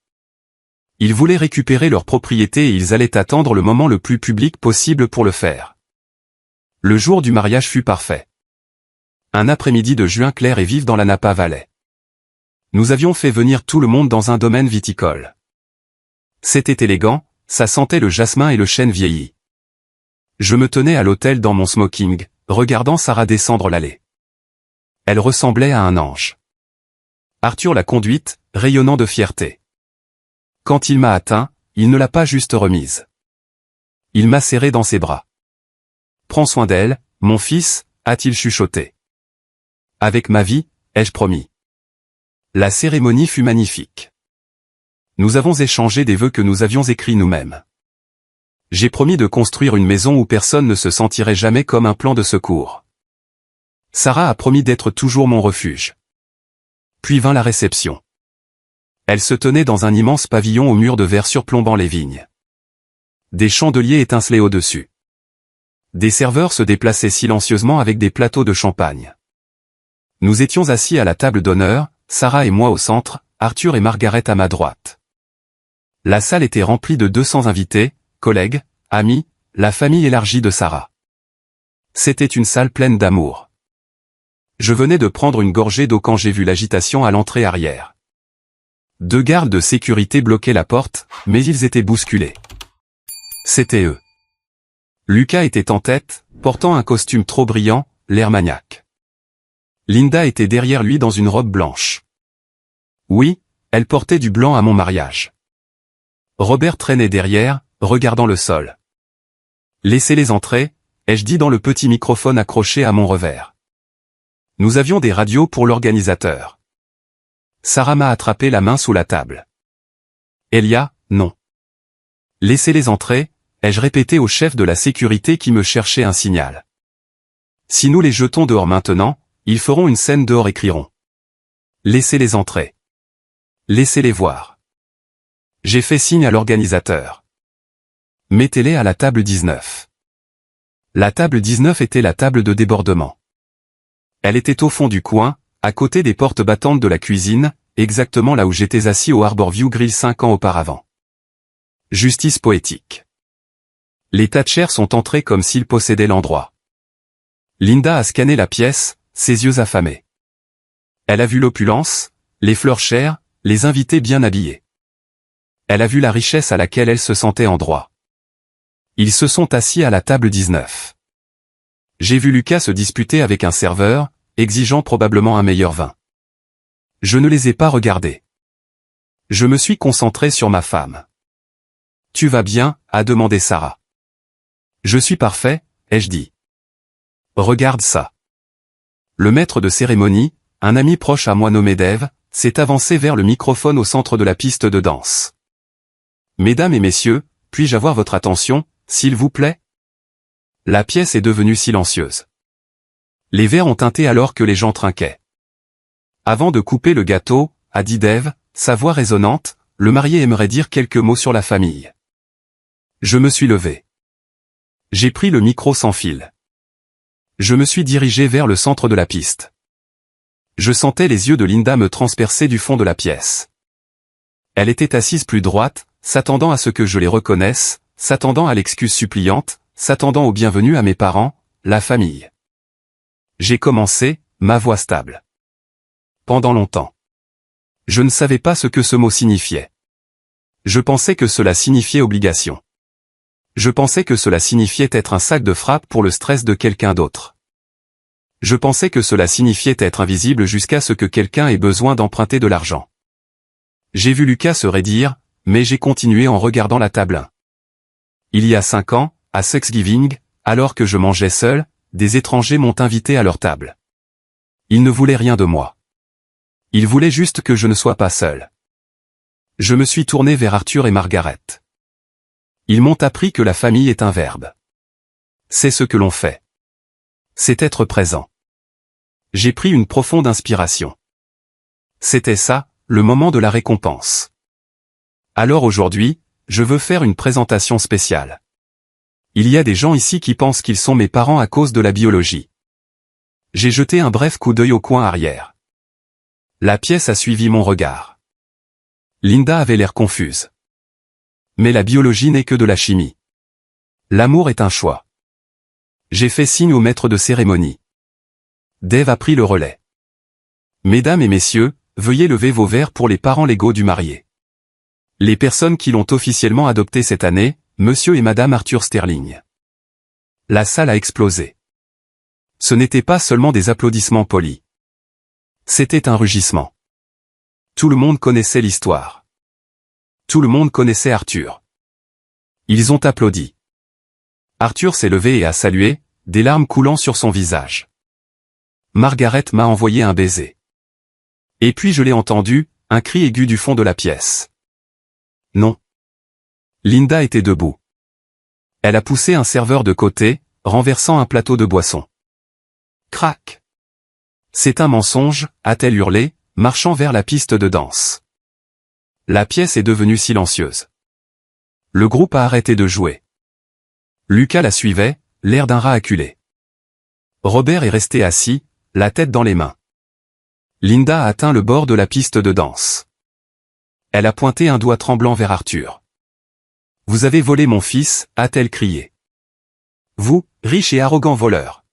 Ils voulaient récupérer leur propriété et ils allaient attendre le moment le plus public possible pour le faire. Le jour du mariage fut parfait. Un après-midi de juin clair et vif dans la Napa Valley. Nous avions fait venir tout le monde dans un domaine viticole. C'était élégant, ça sentait le jasmin et le chêne vieilli. Je me tenais à l'hôtel dans mon smoking, regardant Sarah descendre l'allée. Elle ressemblait à un ange. Arthur l'a conduite, rayonnant de fierté. Quand il m'a atteint, il ne l'a pas juste remise. Il m'a serré dans ses bras. Prends soin d'elle, mon fils, a-t-il chuchoté. Avec ma vie, ai-je promis. La cérémonie fut magnifique. Nous avons échangé des vœux que nous avions écrits nous-mêmes. J'ai promis de construire une maison où personne ne se sentirait jamais comme un plan de secours. Sarah a promis d'être toujours mon refuge. Puis vint la réception. Elle se tenait dans un immense pavillon aux murs de verre surplombant les vignes. Des chandeliers étincelaient au-dessus. Des serveurs se déplaçaient silencieusement avec des plateaux de champagne. Nous étions assis à la table d'honneur, Sarah et moi au centre, Arthur et Margaret à ma droite. La salle était remplie de 200 invités, collègues, amis, la famille élargie de Sarah. C'était une salle pleine d'amour. Je venais de prendre une gorgée d'eau quand j'ai vu l'agitation à l'entrée arrière. 2 gardes de sécurité bloquaient la porte, mais ils étaient bousculés. C'étaient eux. Lucas était en tête, portant un costume trop brillant, l'air maniaque. Linda était derrière lui dans une robe blanche. Oui, elle portait du blanc à mon mariage. Robert traînait derrière, regardant le sol. Laissez-les entrer, ai-je dit dans le petit microphone accroché à mon revers. Nous avions des radios pour l'organisateur. Sarah m'a attrapé la main sous la table. Elia, non. Laissez-les entrer, ai-je répété au chef de la sécurité qui me cherchait un signal. Si nous les jetons dehors maintenant, ils feront une scène dehors et crieront. Laissez-les entrer. Laissez-les voir. J'ai fait signe à l'organisateur. Mettez-les à la table 19. La table 19 était la table de débordement. Elle était au fond du coin, à côté des portes battantes de la cuisine, exactement là où j'étais assis au Harborview Grill 5 ans auparavant. Justice poétique. Les Thatcher sont entrés comme s'ils possédaient l'endroit. Linda a scanné la pièce, ses yeux affamés. Elle a vu l'opulence, les fleurs chères, les invités bien habillés. Elle a vu la richesse à laquelle elle se sentait en droit. Ils se sont assis à la table 19. J'ai vu Lucas se disputer avec un serveur, exigeant probablement un meilleur vin. Je ne les ai pas regardés. Je me suis concentré sur ma femme. « Tu vas bien ?» a demandé Sarah. « Je suis parfait » ai-je dit. « Regarde ça. » Le maître de cérémonie, un ami proche à moi nommé Dave, s'est avancé vers le microphone au centre de la piste de danse. « Mesdames et messieurs, puis-je avoir votre attention, s'il vous plaît ?» La pièce est devenue silencieuse. Les verres ont tinté alors que les gens trinquaient. Avant de couper le gâteau, a dit Dave, sa voix résonnante, le marié aimerait dire quelques mots sur la famille. Je me suis levé. J'ai pris le micro sans fil. Je me suis dirigé vers le centre de la piste. Je sentais les yeux de Linda me transpercer du fond de la pièce. Elle était assise plus droite, s'attendant à ce que je les reconnaisse, s'attendant à l'excuse suppliante, s'attendant au bienvenu à mes parents, la famille. J'ai commencé, ma voix stable. Pendant longtemps. Je ne savais pas ce que ce mot signifiait. Je pensais que cela signifiait obligation. Je pensais que cela signifiait être un sac de frappe pour le stress de quelqu'un d'autre. Je pensais que cela signifiait être invisible jusqu'à ce que quelqu'un ait besoin d'emprunter de l'argent. J'ai vu Lucas se raidir, mais j'ai continué en regardant la table 1. Il y a 5 ans, à Thanksgiving, alors que je mangeais seul, des étrangers m'ont invité à leur table. Ils ne voulaient rien de moi. Ils voulaient juste que je ne sois pas seul. Je me suis tourné vers Arthur et Margaret. Ils m'ont appris que la famille est un verbe. C'est ce que l'on fait. C'est être présent. J'ai pris une profonde inspiration. C'était ça, le moment de la récompense. Alors aujourd'hui, je veux faire une présentation spéciale. Il y a des gens ici qui pensent qu'ils sont mes parents à cause de la biologie. J'ai jeté un bref coup d'œil au coin arrière. La pièce a suivi mon regard. Linda avait l'air confuse. Mais la biologie n'est que de la chimie. L'amour est un choix. J'ai fait signe au maître de cérémonie. Dave a pris le relais. Mesdames et messieurs, veuillez lever vos verres pour les parents légaux du marié. Les personnes qui l'ont officiellement adopté cette année, Monsieur et Madame Arthur Sterling. La salle a explosé. Ce n'était pas seulement des applaudissements polis. C'était un rugissement. Tout le monde connaissait l'histoire. Tout le monde connaissait Arthur. Ils ont applaudi. Arthur s'est levé et a salué, des larmes coulant sur son visage. Margaret m'a envoyé un baiser. Et puis je l'ai entendu, un cri aigu du fond de la pièce. Non. Linda était debout. Elle a poussé un serveur de côté, renversant un plateau de boisson. Crac. C'est un mensonge, a-t-elle hurlé, marchant vers la piste de danse. La pièce est devenue silencieuse. Le groupe a arrêté de jouer. Lucas la suivait, l'air d'un rat acculé. Robert est resté assis, la tête dans les mains. Linda a atteint le bord de la piste de danse. Elle a pointé un doigt tremblant vers Arthur. « Vous avez volé mon fils » a-t-elle crié. « Vous, riche et arrogant voleur.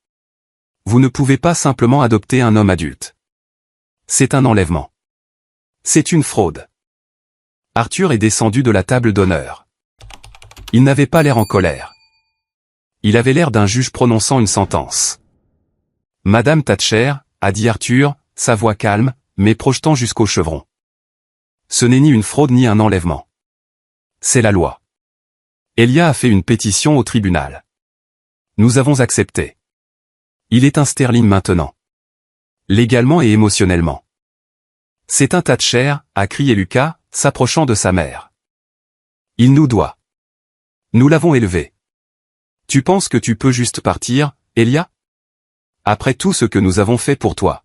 Vous ne pouvez pas simplement adopter un homme adulte. C'est un enlèvement. C'est une fraude. Arthur est descendu de la table d'honneur. Il n'avait pas l'air en colère. Il avait l'air d'un juge prononçant une sentence. Madame Thatcher, a dit Arthur, sa voix calme, mais projetant jusqu'au chevron. Ce n'est ni une fraude ni un enlèvement. C'est la loi. Elia a fait une pétition au tribunal. Nous avons accepté. Il est un sterling maintenant. Légalement et émotionnellement. C'est un Thatcher, a crié Lucas, s'approchant de sa mère. Il nous doit. Nous l'avons élevé. Tu penses que tu peux juste partir, Elia? Après tout ce que nous avons fait pour toi.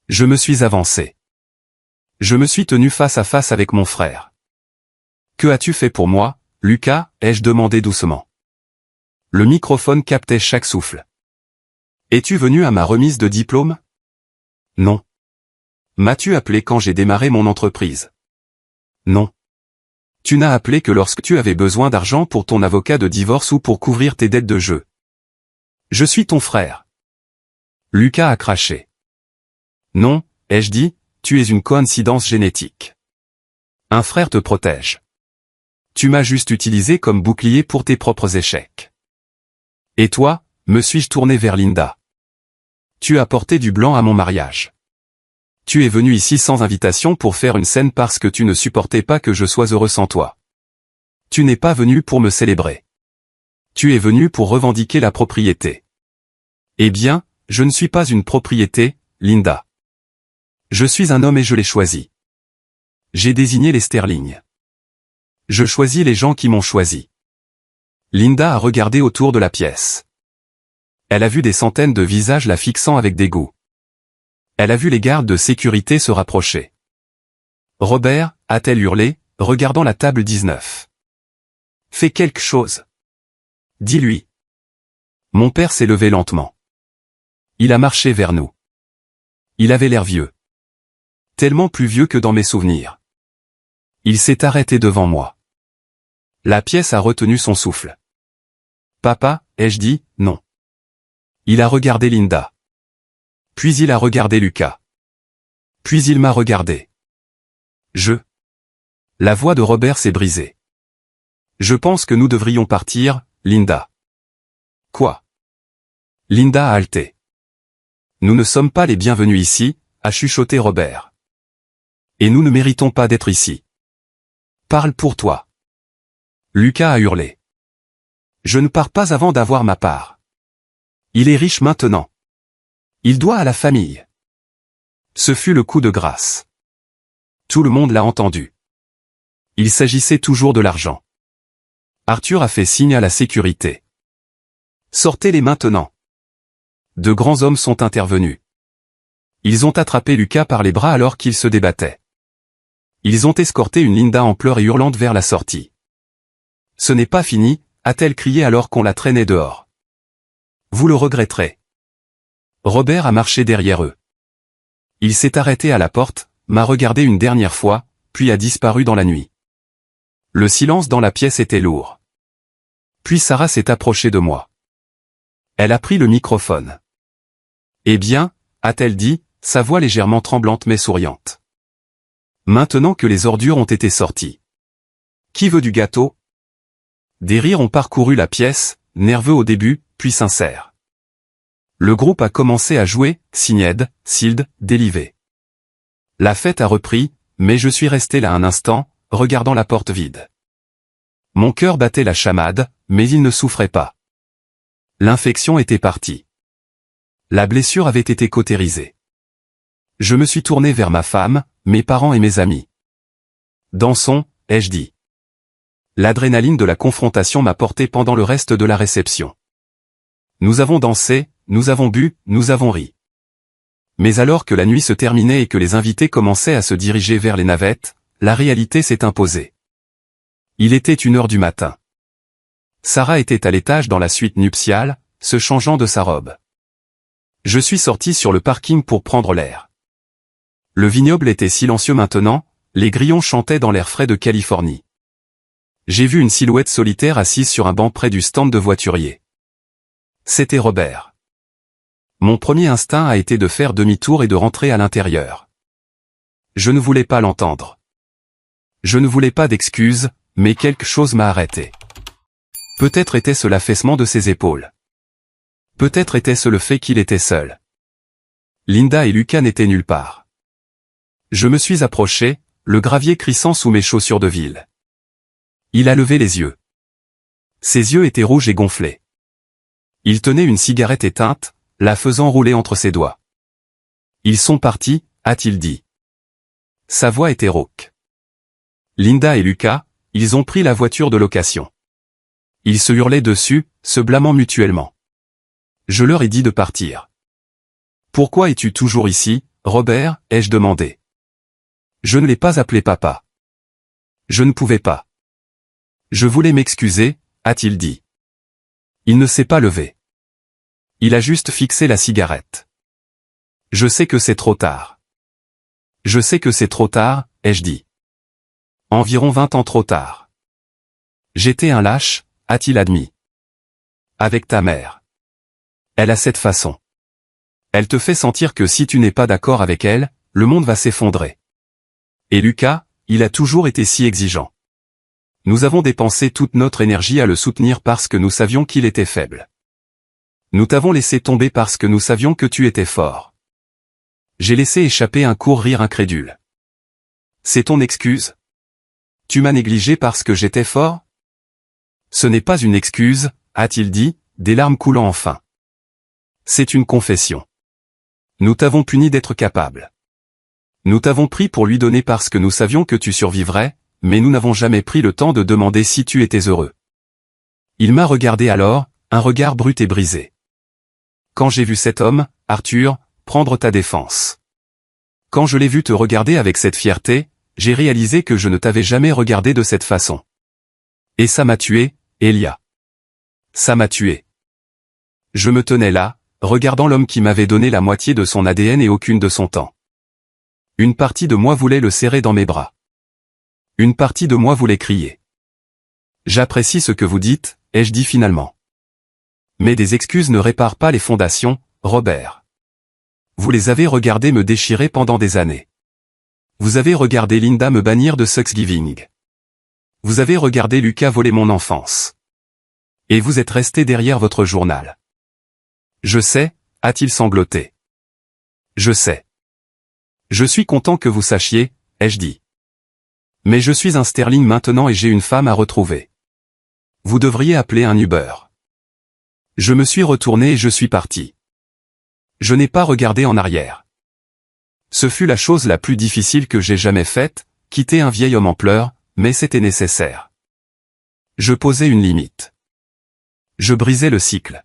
Je me suis avancé. Je me suis tenu face à face avec mon frère. Que as-tu fait pour moi, Lucas, ai-je demandé doucement. Le microphone captait chaque souffle. Es-tu venu à ma remise de diplôme? Non. M'as-tu appelé quand j'ai démarré mon entreprise? Non. Tu n'as appelé que lorsque tu avais besoin d'argent pour ton avocat de divorce ou pour couvrir tes dettes de jeu. Je suis ton frère. Lucas a craché. Non, ai-je dit, tu es une coïncidence génétique. Un frère te protège. Tu m'as juste utilisé comme bouclier pour tes propres échecs. Et toi, me suis-je tourné vers Linda. Tu as porté du blanc à mon mariage. Tu es venu ici sans invitation pour faire une scène parce que tu ne supportais pas que je sois heureux sans toi. Tu n'es pas venu pour me célébrer. Tu es venu pour revendiquer la propriété. Eh bien, je ne suis pas une propriété, Linda. Je suis un homme et je l'ai choisi. J'ai désigné les sterling. Je choisis les gens qui m'ont choisi. Linda a regardé autour de la pièce. Elle a vu des centaines de visages la fixant avec dégoût. Elle a vu les gardes de sécurité se rapprocher. Robert, a-t-elle hurlé, regardant la table 19. Fais quelque chose. Dis-lui. Mon père s'est levé lentement. Il a marché vers nous. Il avait l'air vieux. Tellement plus vieux que dans mes souvenirs. Il s'est arrêté devant moi. La pièce a retenu son souffle. Papa, ai-je dit, non. Il a regardé Linda. Puis il a regardé Lucas. Puis il m'a regardé. La voix de Robert s'est brisée. Je pense que nous devrions partir, Linda. Quoi? Linda a haleté. Nous ne sommes pas les bienvenus ici, a chuchoté Robert. Et nous ne méritons pas d'être ici. Parle pour toi. Lucas a hurlé. Je ne pars pas avant d'avoir ma part. Il est riche maintenant. Il doit à la famille. Ce fut le coup de grâce. Tout le monde l'a entendu. Il s'agissait toujours de l'argent. Arthur a fait signe à la sécurité. Sortez-les maintenant. De grands hommes sont intervenus. Ils ont attrapé Lucas par les bras alors qu'il se débattait. Ils ont escorté une Linda en pleurs et hurlante vers la sortie. Ce n'est pas fini, a-t-elle crié alors qu'on la traînait dehors. Vous le regretterez. Robert a marché derrière eux. Il s'est arrêté à la porte, m'a regardé une dernière fois, puis a disparu dans la nuit. Le silence dans la pièce était lourd. Puis Sarah s'est approchée de moi. Elle a pris le microphone. Eh bien, a-t-elle dit, sa voix légèrement tremblante mais souriante. Maintenant que les ordures ont été sorties. Qui veut du gâteau? Des rires ont parcouru la pièce, nerveux au début, puis sincères. Le groupe a commencé à jouer, Signed, Sild, Délivé. La fête a repris, mais je suis resté là un instant, regardant la porte vide. Mon cœur battait la chamade, mais il ne souffrait pas. L'infection était partie. La blessure avait été cautérisée. Je me suis tourné vers ma femme, mes parents et mes amis. Dansons, ai-je dit. L'adrénaline de la confrontation m'a porté pendant le reste de la réception. Nous avons dansé, nous avons bu, nous avons ri. Mais alors que la nuit se terminait et que les invités commençaient à se diriger vers les navettes, la réalité s'est imposée. Il était 1h du matin. Sarah était à l'étage dans la suite nuptiale, se changeant de sa robe. Je suis sorti sur le parking pour prendre l'air. Le vignoble était silencieux maintenant, les grillons chantaient dans l'air frais de Californie. J'ai vu une silhouette solitaire assise sur un banc près du stand de voiturier. C'était Robert. Mon premier instinct a été de faire demi-tour et de rentrer à l'intérieur. Je ne voulais pas l'entendre. Je ne voulais pas d'excuses, mais quelque chose m'a arrêté. Peut-être était-ce l'affaissement de ses épaules. Peut-être était-ce le fait qu'il était seul. Linda et Lucas n'étaient nulle part. Je me suis approché, le gravier crissant sous mes chaussures de ville. Il a levé les yeux. Ses yeux étaient rouges et gonflés. Il tenait une cigarette éteinte, la faisant rouler entre ses doigts. « Ils sont partis », a-t-il dit. Sa voix était rauque. Linda et Lucas, ils ont pris la voiture de location. Ils se hurlaient dessus, se blâmant mutuellement. Je leur ai dit de partir. « Pourquoi es-tu toujours ici, Robert ?» ai-je demandé. Je ne l'ai pas appelé papa. Je ne pouvais pas. Je voulais m'excuser, a-t-il dit. Il ne s'est pas levé. Il a juste fixé la cigarette. Je sais que c'est trop tard. Je sais que c'est trop tard, ai-je dit. Environ 20 ans trop tard. J'étais un lâche, a-t-il admis. Avec ta mère. Elle a cette façon. Elle te fait sentir que si tu n'es pas d'accord avec elle, le monde va s'effondrer. Et Lucas, il a toujours été si exigeant. Nous avons dépensé toute notre énergie à le soutenir parce que nous savions qu'il était faible. Nous t'avons laissé tomber parce que nous savions que tu étais fort. J'ai laissé échapper un court rire incrédule. C'est ton excuse? Tu m'as négligé parce que j'étais fort? Ce n'est pas une excuse, a-t-il dit, des larmes coulant enfin. C'est une confession. Nous t'avons puni d'être capable. Nous t'avons pris pour lui donner parce que nous savions que tu survivrais, mais nous n'avons jamais pris le temps de demander si tu étais heureux. Il m'a regardé alors, un regard brut et brisé. Quand j'ai vu cet homme, Arthur, prendre ta défense. Quand je l'ai vu te regarder avec cette fierté, j'ai réalisé que je ne t'avais jamais regardé de cette façon. Et ça m'a tué, Elia. Ça m'a tué. Je me tenais là, regardant l'homme qui m'avait donné la moitié de son ADN et aucune de son temps. Une partie de moi voulait le serrer dans mes bras. Une partie de moi voulait crier. J'apprécie ce que vous dites, ai-je dit finalement. Mais des excuses ne réparent pas les fondations, Robert. Vous les avez regardées me déchirer pendant des années. Vous avez regardé Linda me bannir de Thanksgiving. Vous avez regardé Lucas voler mon enfance. Et vous êtes resté derrière votre journal. Je sais, a-t-il sangloté. Je sais. Je suis content que vous sachiez, ai-je dit. Mais je suis un sterling maintenant et j'ai une femme à retrouver. Vous devriez appeler un Uber. Je me suis retourné et je suis parti. Je n'ai pas regardé en arrière. Ce fut la chose la plus difficile que j'ai jamais faite, quitter un vieil homme en pleurs, mais c'était nécessaire. Je posais une limite. Je brisais le cycle.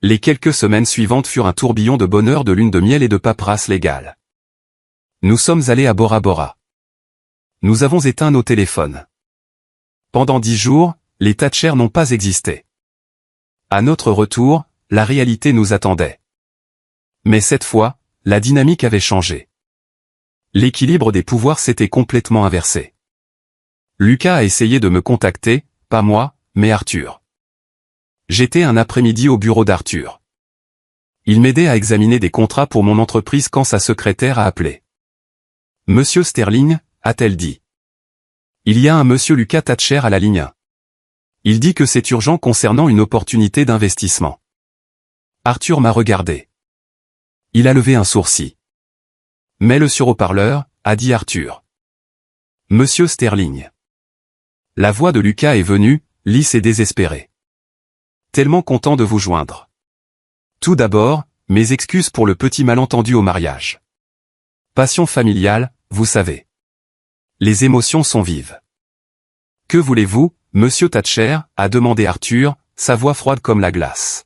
Les quelques semaines suivantes furent un tourbillon de bonheur, de lune de miel et de paperasse légale. Nous sommes allés à Bora Bora. Nous avons éteint nos téléphones. Pendant 10 jours, les Thatcher n'ont pas existé. À notre retour, la réalité nous attendait. Mais cette fois, la dynamique avait changé. L'équilibre des pouvoirs s'était complètement inversé. Lucas a essayé de me contacter, pas moi, mais Arthur. J'étais un après-midi au bureau d'Arthur. Il m'aidait à examiner des contrats pour mon entreprise quand sa secrétaire a appelé. « Monsieur Sterling », a-t-elle dit. « Il y a un monsieur Lucas Thatcher à la ligne 1. Il dit que c'est urgent concernant une opportunité d'investissement. » Arthur m'a regardé. Il a levé un sourcil. « Mets-le sur haut-parleur », a dit Arthur. « Monsieur Sterling. » La voix de Lucas est venue, lisse et désespérée. « Tellement content de vous joindre. Tout d'abord, mes excuses pour le petit malentendu au mariage. Passion familiale, vous savez. Les émotions sont vives. »« Que voulez-vous, monsieur Thatcher ?» a demandé Arthur, sa voix froide comme la glace.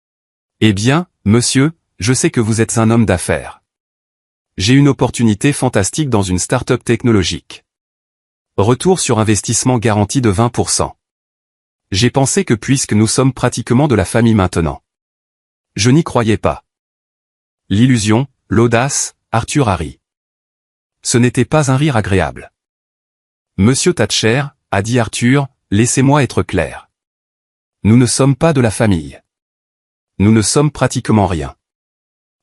« Eh bien, monsieur, je sais que vous êtes un homme d'affaires. J'ai une opportunité fantastique dans une start-up technologique. Retour sur investissement garanti de 20%. J'ai pensé que puisque nous sommes pratiquement de la famille maintenant. Je n'y croyais pas. L'illusion, l'audace, Arthur a ri. Ce n'était pas un rire agréable. Monsieur Thatcher, a dit Arthur, laissez-moi être clair. Nous ne sommes pas de la famille. Nous ne sommes pratiquement rien.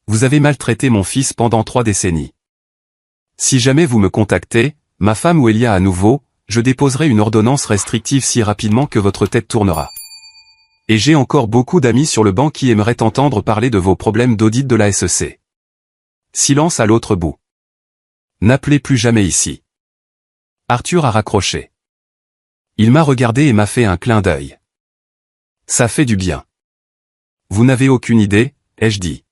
Vous avez maltraité mon fils pendant 3 décennies. Si jamais vous me contactez, ma femme ou Elia à nouveau, je déposerai une ordonnance restrictive si rapidement que votre tête tournera. Et j'ai encore beaucoup d'amis sur le banc qui aimeraient entendre parler de vos problèmes d'audit de la SEC. Silence à l'autre bout. N'appelez plus jamais ici. Arthur a raccroché. Il m'a regardé et m'a fait un clin d'œil. Ça fait du bien. Vous n'avez aucune idée, ai-je dit.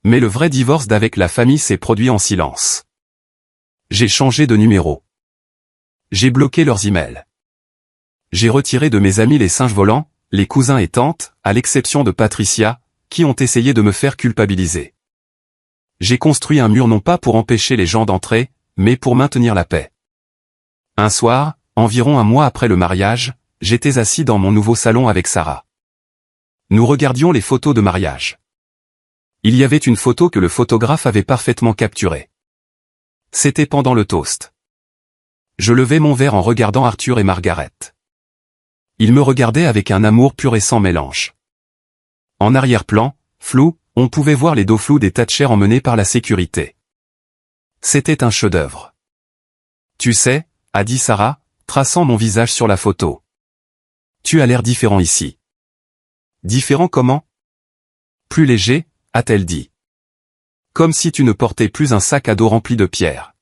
Mais le vrai divorce d'avec la famille s'est produit en silence. J'ai changé de numéro. J'ai bloqué leurs emails. J'ai retiré de mes amis les singes volants, les cousins et tantes, à l'exception de Patricia, qui ont essayé de me faire culpabiliser. J'ai construit un mur non pas pour empêcher les gens d'entrer, mais pour maintenir la paix. Un soir, environ un mois après le mariage, j'étais assis dans mon nouveau salon avec Sarah. Nous regardions les photos de mariage. Il y avait une photo que le photographe avait parfaitement capturée. C'était pendant le toast. Je levai mon verre en regardant Arthur et Margaret. Ils me regardaient avec un amour pur et sans mélange. En arrière-plan, flou, on pouvait voir les dos flous des Thatcher emmenés par la sécurité. C'était un chef-d'œuvre. Tu sais, a dit Sarah, traçant mon visage sur la photo. Tu as l'air différent ici. Différent comment? Plus léger, a-t-elle dit. Comme si tu ne portais plus un sac à dos rempli de pierres.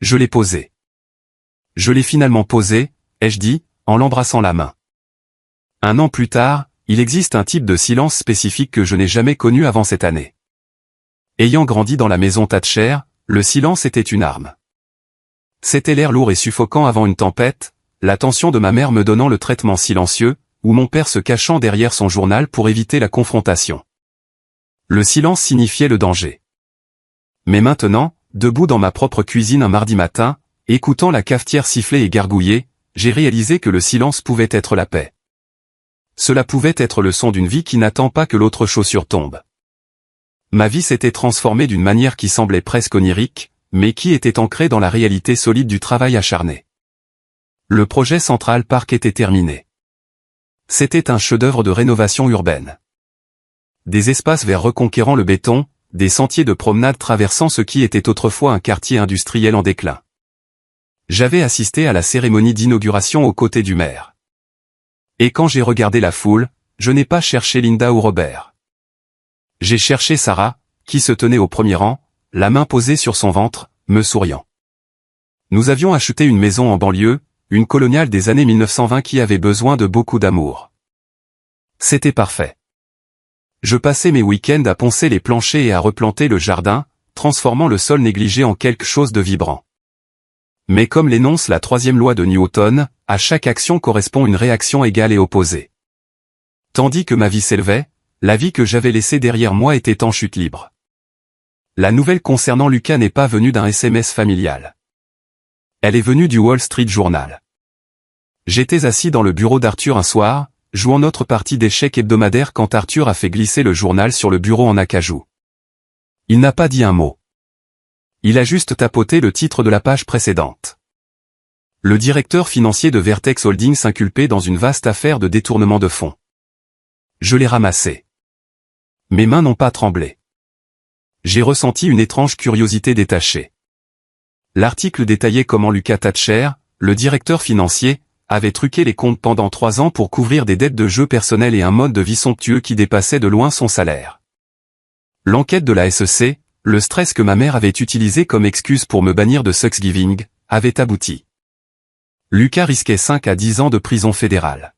Je l'ai posé. Je l'ai finalement posé, ai-je dit, en l'embrassant la main. 1 an plus tard, il existe un type de silence spécifique que je n'ai jamais connu avant cette année. Ayant grandi dans la maison Thatcher, le silence était une arme. C'était l'air lourd et suffocant avant une tempête, l'attention de ma mère me donnant le traitement silencieux, ou mon père se cachant derrière son journal pour éviter la confrontation. Le silence signifiait le danger. Mais maintenant, debout dans ma propre cuisine un mardi matin, écoutant la cafetière siffler et gargouiller, j'ai réalisé que le silence pouvait être la paix. Cela pouvait être le son d'une vie qui n'attend pas que l'autre chaussure tombe. Ma vie s'était transformée d'une manière qui semblait presque onirique, mais qui était ancrée dans la réalité solide du travail acharné. Le projet Central Park était terminé. C'était un chef-d'œuvre de rénovation urbaine. Des espaces verts reconquérant le béton, des sentiers de promenade traversant ce qui était autrefois un quartier industriel en déclin. J'avais assisté à la cérémonie d'inauguration aux côtés du maire. Et quand j'ai regardé la foule, je n'ai pas cherché Linda ou Robert. J'ai cherché Sarah, qui se tenait au premier rang, la main posée sur son ventre, me souriant. Nous avions acheté une maison en banlieue, une coloniale des années 1920 qui avait besoin de beaucoup d'amour. C'était parfait. Je passais mes week-ends à poncer les planchers et à replanter le jardin, transformant le sol négligé en quelque chose de vibrant. Mais comme l'énonce la 3e loi de Newton, à chaque action correspond une réaction égale et opposée. Tandis que ma vie s'élevait, la vie que j'avais laissée derrière moi était en chute libre. La nouvelle concernant Lucas n'est pas venue d'un SMS familial. Elle est venue du Wall Street Journal. J'étais assis dans le bureau d'Arthur un soir, jouant notre partie d'échecs hebdomadaire quand Arthur a fait glisser le journal sur le bureau en acajou. Il n'a pas dit un mot. Il a juste tapoté le titre de la page précédente. Le directeur financier de Vertex Holdings inculpé dans une vaste affaire de détournement de fonds. Je l'ai ramassé. Mes mains n'ont pas tremblé. J'ai ressenti une étrange curiosité détachée. L'article détaillait comment Lucas Thatcher, le directeur financier, avait truqué les comptes pendant 3 ans pour couvrir des dettes de jeux personnels et un mode de vie somptueux qui dépassait de loin son salaire. L'enquête de la SEC, le stress que ma mère avait utilisé comme excuse pour me bannir de Thanksgiving, avait abouti. Lucas risquait 5 à 10 ans de prison fédérale.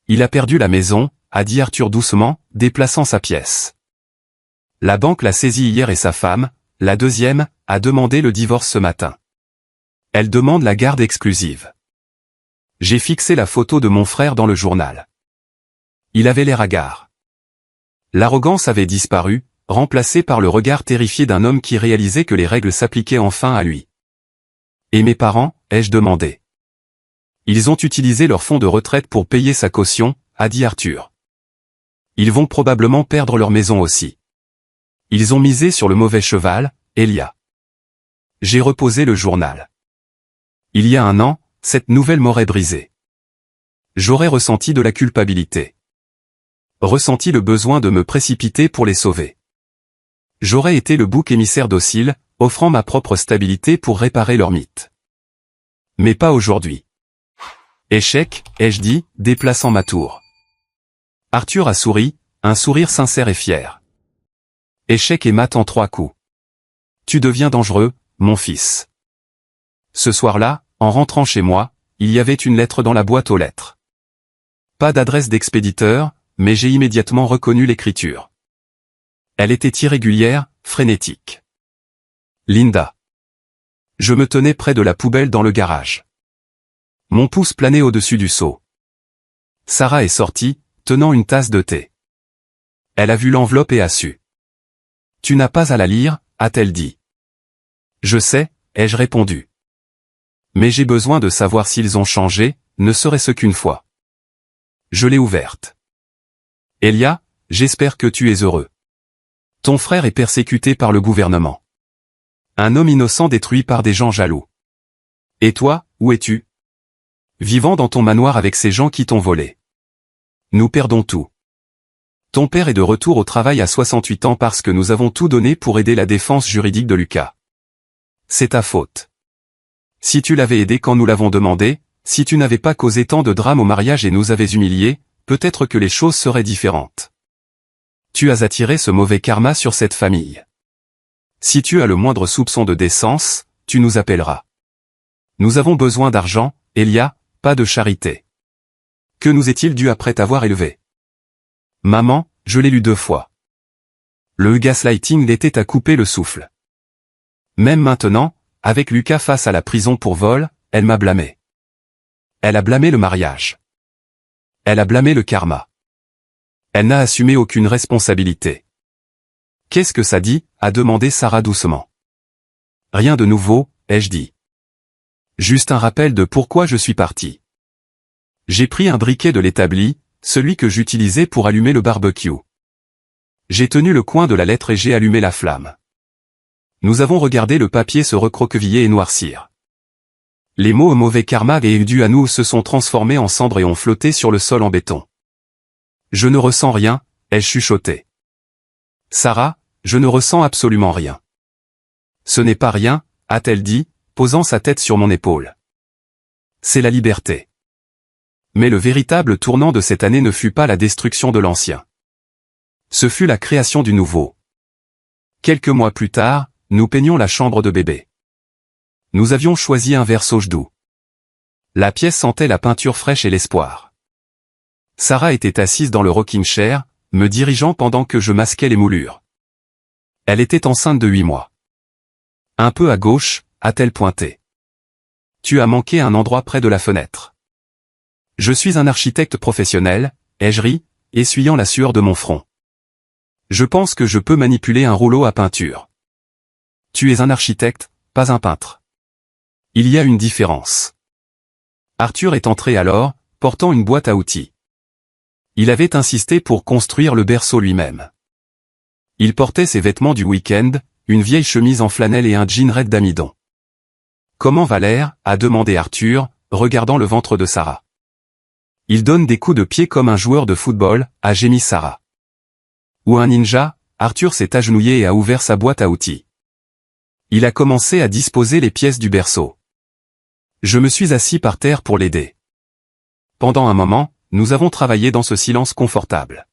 Il a perdu la maison, a dit Arthur doucement, déplaçant sa pièce. La banque l'a saisi hier et sa femme, la deuxième, a demandé le divorce ce matin. Elle demande la garde exclusive. J'ai fixé la photo de mon frère dans le journal. Il avait l'air hagard. L'arrogance avait disparu, remplacée par le regard terrifié d'un homme qui réalisait que les règles s'appliquaient enfin à lui. Et mes parents, ai-je demandé. Ils ont utilisé leur fonds de retraite pour payer sa caution, a dit Arthur. Ils vont probablement perdre leur maison aussi. Ils ont misé sur le mauvais cheval, Elia. J'ai reposé le journal. Il y a 1 an, cette nouvelle m'aurait brisé. J'aurais ressenti de la culpabilité. Ressenti le besoin de me précipiter pour les sauver. J'aurais été le bouc émissaire docile, offrant ma propre stabilité pour réparer leur mythe. Mais pas aujourd'hui. Échec, ai-je dit, déplaçant ma tour. Arthur a souri, un sourire sincère et fier. Échec et mat en 3 coups. Tu deviens dangereux, mon fils. Ce soir-là, en rentrant chez moi, il y avait une lettre dans la boîte aux lettres. Pas d'adresse d'expéditeur, mais j'ai immédiatement reconnu l'écriture. Elle était irrégulière, frénétique. Linda. Je me tenais près de la poubelle dans le garage. Mon pouce planait au-dessus du seau. Sarah est sortie, tenant une tasse de thé. Elle a vu l'enveloppe et a su. Tu n'as pas à la lire, a-t-elle dit. Je sais, ai-je répondu. Mais j'ai besoin de savoir s'ils ont changé, ne serait-ce qu'une fois. Je l'ai ouverte. Elia, j'espère que tu es heureux. Ton frère est persécuté par le gouvernement. Un homme innocent détruit par des gens jaloux. Et toi, où es-tu? Vivant dans ton manoir avec ces gens qui t'ont volé. Nous perdons tout. Ton père est de retour au travail à 68 ans parce que nous avons tout donné pour aider la défense juridique de Lucas. C'est ta faute. Si tu l'avais aidé quand nous l'avons demandé, si tu n'avais pas causé tant de drames au mariage et nous avais humiliés, peut-être que les choses seraient différentes. Tu as attiré ce mauvais karma sur cette famille. Si tu as le moindre soupçon de décence, tu nous appelleras. Nous avons besoin d'argent, Elia, pas de charité. Que nous est-il dû après t'avoir élevé? Maman, je l'ai lu 2 fois. Le gaslighting l'était à couper le souffle. Même maintenant, avec Lucas face à la prison pour vol, elle m'a blâmé. Elle a blâmé le mariage. Elle a blâmé le karma. Elle n'a assumé aucune responsabilité. Qu'est-ce que ça dit, a demandé Sarah doucement. Rien de nouveau, ai-je dit. Juste un rappel de pourquoi je suis parti. J'ai pris un briquet de l'établi, celui que j'utilisais pour allumer le barbecue. J'ai tenu le coin de la lettre et j'ai allumé la flamme. Nous avons regardé le papier se recroqueviller et noircir. Les mots mauvais karma et dû à nous se sont transformés en cendres et ont flotté sur le sol en béton. Je ne ressens rien, ai-je chuchoté. Sarah, je ne ressens absolument rien. Ce n'est pas rien, a-t-elle dit, posant sa tête sur mon épaule. C'est la liberté. Mais le véritable tournant de cette année ne fut pas la destruction de l'ancien. Ce fut la création du nouveau. Quelques mois plus tard, nous peignions la chambre de bébé. Nous avions choisi un vert sauge doux. La pièce sentait la peinture fraîche et l'espoir. Sarah était assise dans le rocking chair, me dirigeant pendant que je masquais les moulures. Elle était enceinte de 8 mois. Un peu à gauche, a-t-elle pointé. Tu as manqué un endroit près de la fenêtre. Je suis un architecte professionnel, ai-je ri, essuyant la sueur de mon front. Je pense que je peux manipuler un rouleau à peinture. Tu es un architecte, pas un peintre. Il y a une différence. Arthur est entré alors, portant une boîte à outils. Il avait insisté pour construire le berceau lui-même. Il portait ses vêtements du week-end, une vieille chemise en flanelle et un jean raide d'amidon. Comment va l'air, a demandé Arthur, regardant le ventre de Sarah. Il donne des coups de pied comme un joueur de football, a gémi Sarah. Ou un ninja, Arthur s'est agenouillé et a ouvert sa boîte à outils. Il a commencé à disposer les pièces du berceau. Je me suis assis par terre pour l'aider. Pendant un moment, nous avons travaillé dans ce silence confortable.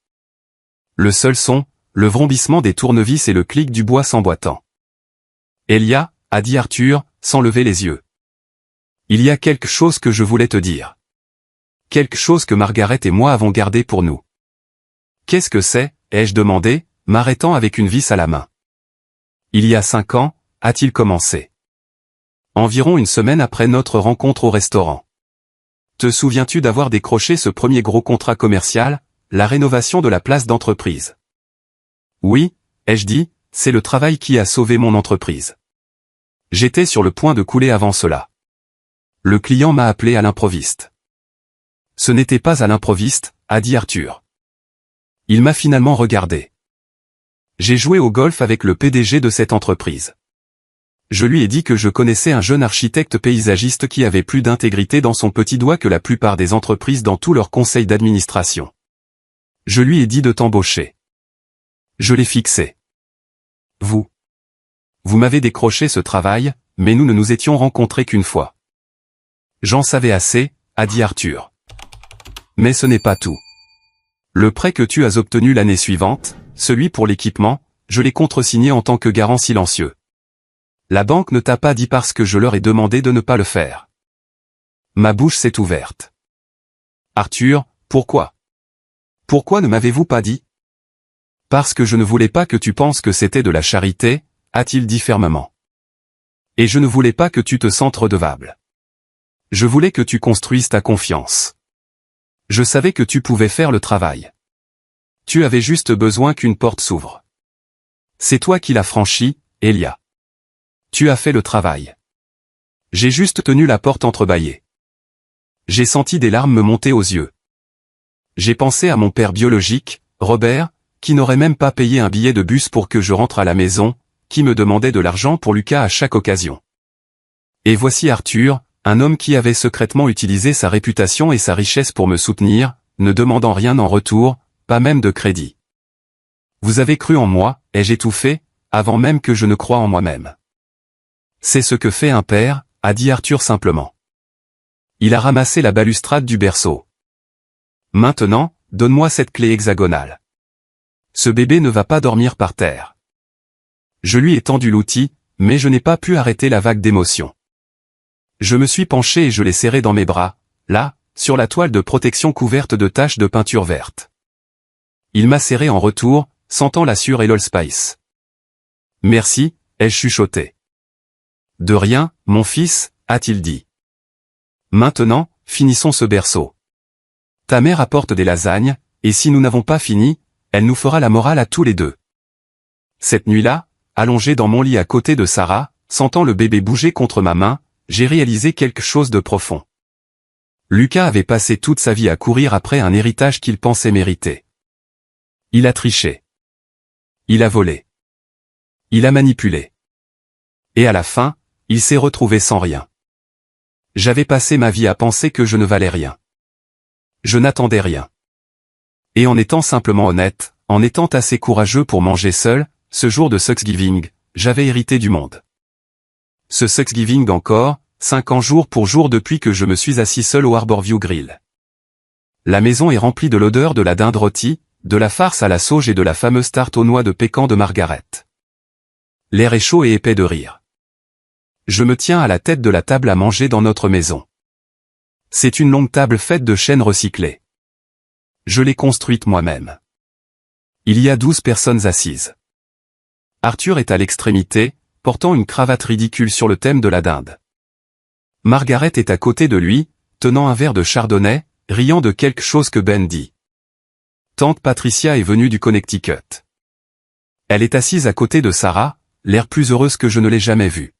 Le seul son, le vrombissement des tournevis et le clic du bois s'emboîtant. Elia, a dit Arthur, sans lever les yeux. Il y a quelque chose que je voulais te dire. Quelque chose que Margaret et moi avons gardé pour nous. Qu'est-ce que c'est, ai-je demandé, m'arrêtant avec une vis à la main. Il y a 5 ans, a-t-il commencé. Environ une semaine après notre rencontre au restaurant. Te souviens-tu d'avoir décroché ce premier gros contrat commercial, la rénovation de la place d'entreprise? Oui, ai-je dit, c'est le travail qui a sauvé mon entreprise. J'étais sur le point de couler avant cela. Le client m'a appelé à l'improviste. Ce n'était pas à l'improviste, a dit Arthur. Il m'a finalement regardé. J'ai joué au golf avec le PDG de cette entreprise. Je lui ai dit que je connaissais un jeune architecte paysagiste qui avait plus d'intégrité dans son petit doigt que la plupart des entreprises dans tout leur conseil d'administration. Je lui ai dit de t'embaucher. Je l'ai fixé. Vous. Vous m'avez décroché ce travail, mais nous ne nous étions rencontrés qu'une fois. J'en savais assez, a dit Arthur. Mais ce n'est pas tout. Le prêt que tu as obtenu l'année suivante, celui pour l'équipement, je l'ai contresigné en tant que garant silencieux. La banque ne t'a pas dit parce que je leur ai demandé de ne pas le faire. Ma bouche s'est ouverte. Arthur, pourquoi? Pourquoi ne m'avez-vous pas dit? Parce que je ne voulais pas que tu penses que c'était de la charité, a-t-il dit fermement. Et je ne voulais pas que tu te sentes redevable. Je voulais que tu construises ta confiance. Je savais que tu pouvais faire le travail. Tu avais juste besoin qu'une porte s'ouvre. C'est toi qui l'as franchie, Elia. Tu as fait le travail. J'ai juste tenu la porte entrebâillée. J'ai senti des larmes me monter aux yeux. J'ai pensé à mon père biologique, Robert, qui n'aurait même pas payé un billet de bus pour que je rentre à la maison, qui me demandait de l'argent pour Lucas à chaque occasion. Et voici Arthur, un homme qui avait secrètement utilisé sa réputation et sa richesse pour me soutenir, ne demandant rien en retour, pas même de crédit. Vous avez cru en moi, ai-je étouffé, avant même que je ne croie en moi-même. C'est ce que fait un père, a dit Arthur simplement. Il a ramassé la balustrade du berceau. Maintenant, donne-moi cette clé hexagonale. Ce bébé ne va pas dormir par terre. Je lui ai tendu l'outil, mais je n'ai pas pu arrêter la vague d'émotion. Je me suis penché et je l'ai serré dans mes bras, là, sur la toile de protection couverte de taches de peinture verte. Il m'a serré en retour, sentant la sueur et l'allspice. Merci, ai-je chuchoté. De rien, mon fils, a-t-il dit. Maintenant, finissons ce berceau. Ta mère apporte des lasagnes, et si nous n'avons pas fini, elle nous fera la morale à tous les deux. Cette nuit-là, allongé dans mon lit à côté de Sarah, sentant le bébé bouger contre ma main, j'ai réalisé quelque chose de profond. Lucas avait passé toute sa vie à courir après un héritage qu'il pensait mériter. Il a triché. Il a volé. Il a manipulé. Et à la fin, il s'est retrouvé sans rien. J'avais passé ma vie à penser que je ne valais rien. Je n'attendais rien. Et en étant simplement honnête, en étant assez courageux pour manger seul, ce jour de Thanksgiving, j'avais hérité du monde. Ce Thanksgiving encore, 5 ans jour pour jour depuis que je me suis assis seul au Harborview Grill. La maison est remplie de l'odeur de la dinde rôtie, de la farce à la sauge et de la fameuse tarte aux noix de pécan de Margaret. L'air est chaud et épais de rire. Je me tiens à la tête de la table à manger dans notre maison. C'est une longue table faite de chêne recyclé. Je l'ai construite moi-même. Il y a 12 personnes assises. Arthur est à l'extrémité, portant une cravate ridicule sur le thème de la dinde. Margaret est à côté de lui, tenant un verre de chardonnay, riant de quelque chose que Ben dit. Tante Patricia est venue du Connecticut. Elle est assise à côté de Sarah, l'air plus heureuse que je ne l'ai jamais vue.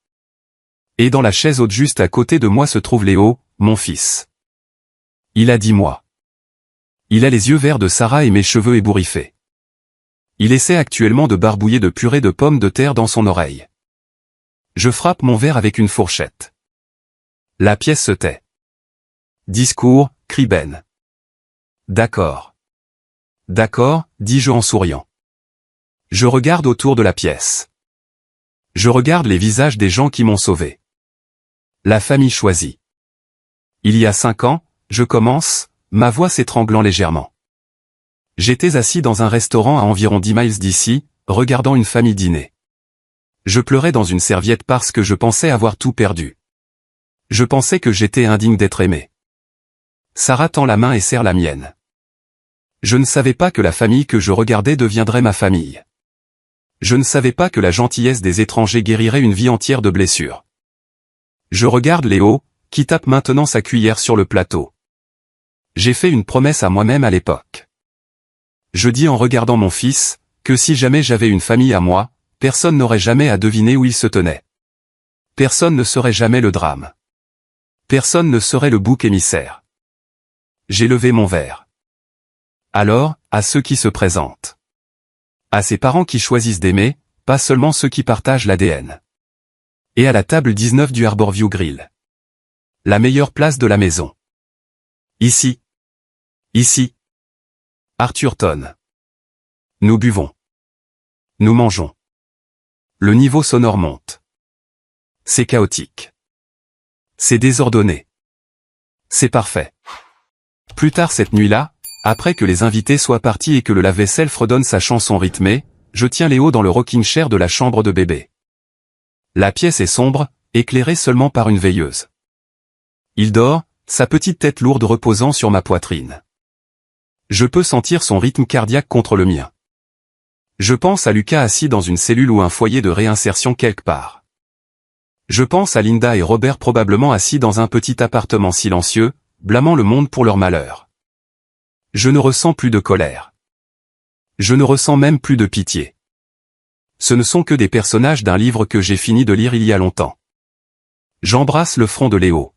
Et dans la chaise haute juste à côté de moi se trouve Léo, mon fils. Il a 10 mois. Il a les yeux verts de Sarah et mes cheveux ébouriffés. Il essaie actuellement de barbouiller de purée de pommes de terre dans son oreille. Je frappe mon verre avec une fourchette. La pièce se tait. Discours, crie Ben. D'accord. D'accord, dis-je en souriant. Je regarde autour de la pièce. Je regarde les visages des gens qui m'ont sauvé. La famille choisie. Il y a 5 ans, je commence, ma voix s'étranglant légèrement. J'étais assis dans un restaurant à environ 10 miles d'ici, regardant une famille dîner. Je pleurais dans une serviette parce que je pensais avoir tout perdu. Je pensais que j'étais indigne d'être aimé. Sarah tend la main et serre la mienne. Je ne savais pas que la famille que je regardais deviendrait ma famille. Je ne savais pas que la gentillesse des étrangers guérirait une vie entière de blessures. Je regarde Léo, qui tape maintenant sa cuillère sur le plateau. J'ai fait une promesse à moi-même à l'époque. Je dis en regardant mon fils, que si jamais j'avais une famille à moi, personne n'aurait jamais à deviner où il se tenait. Personne ne saurait jamais le drame. Personne ne serait le bouc émissaire. J'ai levé mon verre. Alors, à ceux qui se présentent. À ces parents qui choisissent d'aimer, pas seulement ceux qui partagent l'ADN. Et à la table 19 du Harborview Grill. La meilleure place de la maison. Ici. Ici. Arthur tonne. Nous buvons. Nous mangeons. Le niveau sonore monte. C'est chaotique. C'est désordonné. C'est parfait. Plus tard cette nuit-là, après que les invités soient partis et que le lave-vaisselle fredonne sa chanson rythmée, je tiens Léo dans le rocking chair de la chambre de bébé. La pièce est sombre, éclairée seulement par une veilleuse. Il dort, sa petite tête lourde reposant sur ma poitrine. Je peux sentir son rythme cardiaque contre le mien. Je pense à Lucas assis dans une cellule ou un foyer de réinsertion quelque part. Je pense à Linda et Robert probablement assis dans un petit appartement silencieux, blâmant le monde pour leur malheur. Je ne ressens plus de colère. Je ne ressens même plus de pitié. Ce ne sont que des personnages d'un livre que j'ai fini de lire il y a longtemps. J'embrasse le front de Léo.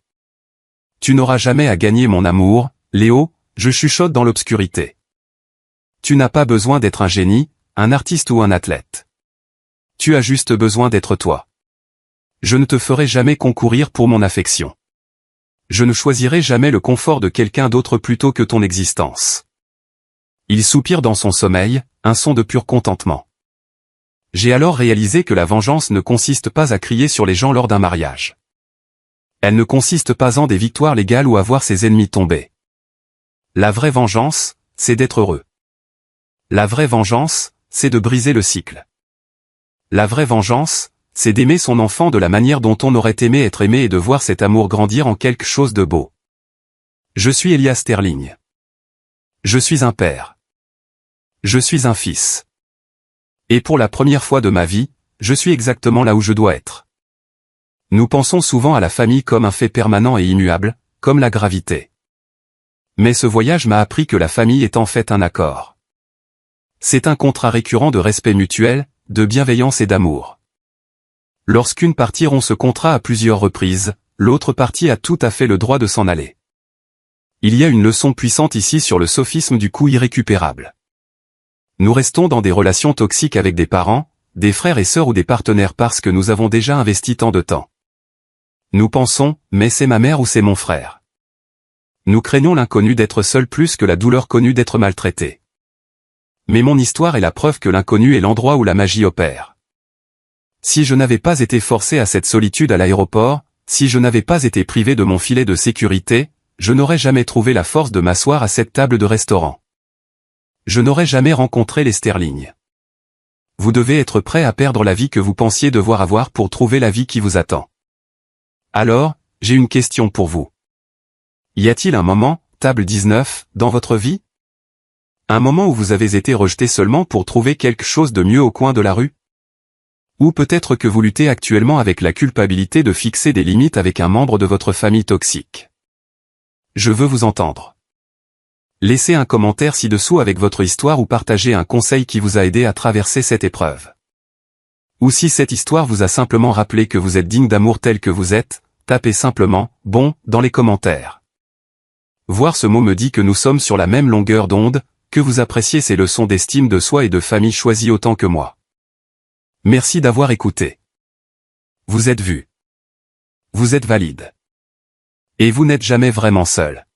Tu n'auras jamais à gagner mon amour, Léo, je chuchote dans l'obscurité. Tu n'as pas besoin d'être un génie, un artiste ou un athlète. Tu as juste besoin d'être toi. Je ne te ferai jamais concourir pour mon affection. Je ne choisirai jamais le confort de quelqu'un d'autre plutôt que ton existence. Il soupire dans son sommeil, un son de pur contentement. J'ai alors réalisé que la vengeance ne consiste pas à crier sur les gens lors d'un mariage. Elle ne consiste pas en des victoires légales ou à voir ses ennemis tomber. La vraie vengeance, c'est d'être heureux. La vraie vengeance, c'est de briser le cycle. La vraie vengeance, c'est d'aimer son enfant de la manière dont on aurait aimé être aimé et de voir cet amour grandir en quelque chose de beau. Je suis Elias Sterling. Je suis un père. Je suis un fils. Et pour la première fois de ma vie, je suis exactement là où je dois être. Nous pensons souvent à la famille comme un fait permanent et immuable, comme la gravité. Mais ce voyage m'a appris que la famille est en fait un accord. C'est un contrat récurrent de respect mutuel, de bienveillance et d'amour. Lorsqu'une partie rompt ce contrat à plusieurs reprises, l'autre partie a tout à fait le droit de s'en aller. Il y a une leçon puissante ici sur le sophisme du coup irrécupérable. Nous restons dans des relations toxiques avec des parents, des frères et sœurs ou des partenaires parce que nous avons déjà investi tant de temps. Nous pensons, mais c'est ma mère ou c'est mon frère. Nous craignons l'inconnu d'être seul plus que la douleur connue d'être maltraité. Mais mon histoire est la preuve que l'inconnu est l'endroit où la magie opère. Si je n'avais pas été forcé à cette solitude à l'aéroport, si je n'avais pas été privé de mon filet de sécurité, je n'aurais jamais trouvé la force de m'asseoir à cette table de restaurant. Je n'aurais jamais rencontré les Sterling. Vous devez être prêt à perdre la vie que vous pensiez devoir avoir pour trouver la vie qui vous attend. Alors, j'ai une question pour vous. Y a-t-il un moment, table 19, dans votre vie? Un moment où vous avez été rejeté seulement pour trouver quelque chose de mieux au coin de la rue? Ou peut-être que vous luttez actuellement avec la culpabilité de fixer des limites avec un membre de votre famille toxique. Je veux vous entendre. Laissez un commentaire ci-dessous avec votre histoire ou partagez un conseil qui vous a aidé à traverser cette épreuve. Ou si cette histoire vous a simplement rappelé que vous êtes digne d'amour tel que vous êtes, tapez simplement « bon » dans les commentaires. Voir ce mot me dit que nous sommes sur la même longueur d'onde, que vous appréciez ces leçons d'estime de soi et de famille choisies autant que moi. Merci d'avoir écouté. Vous êtes vu. Vous êtes valide. Et vous n'êtes jamais vraiment seul.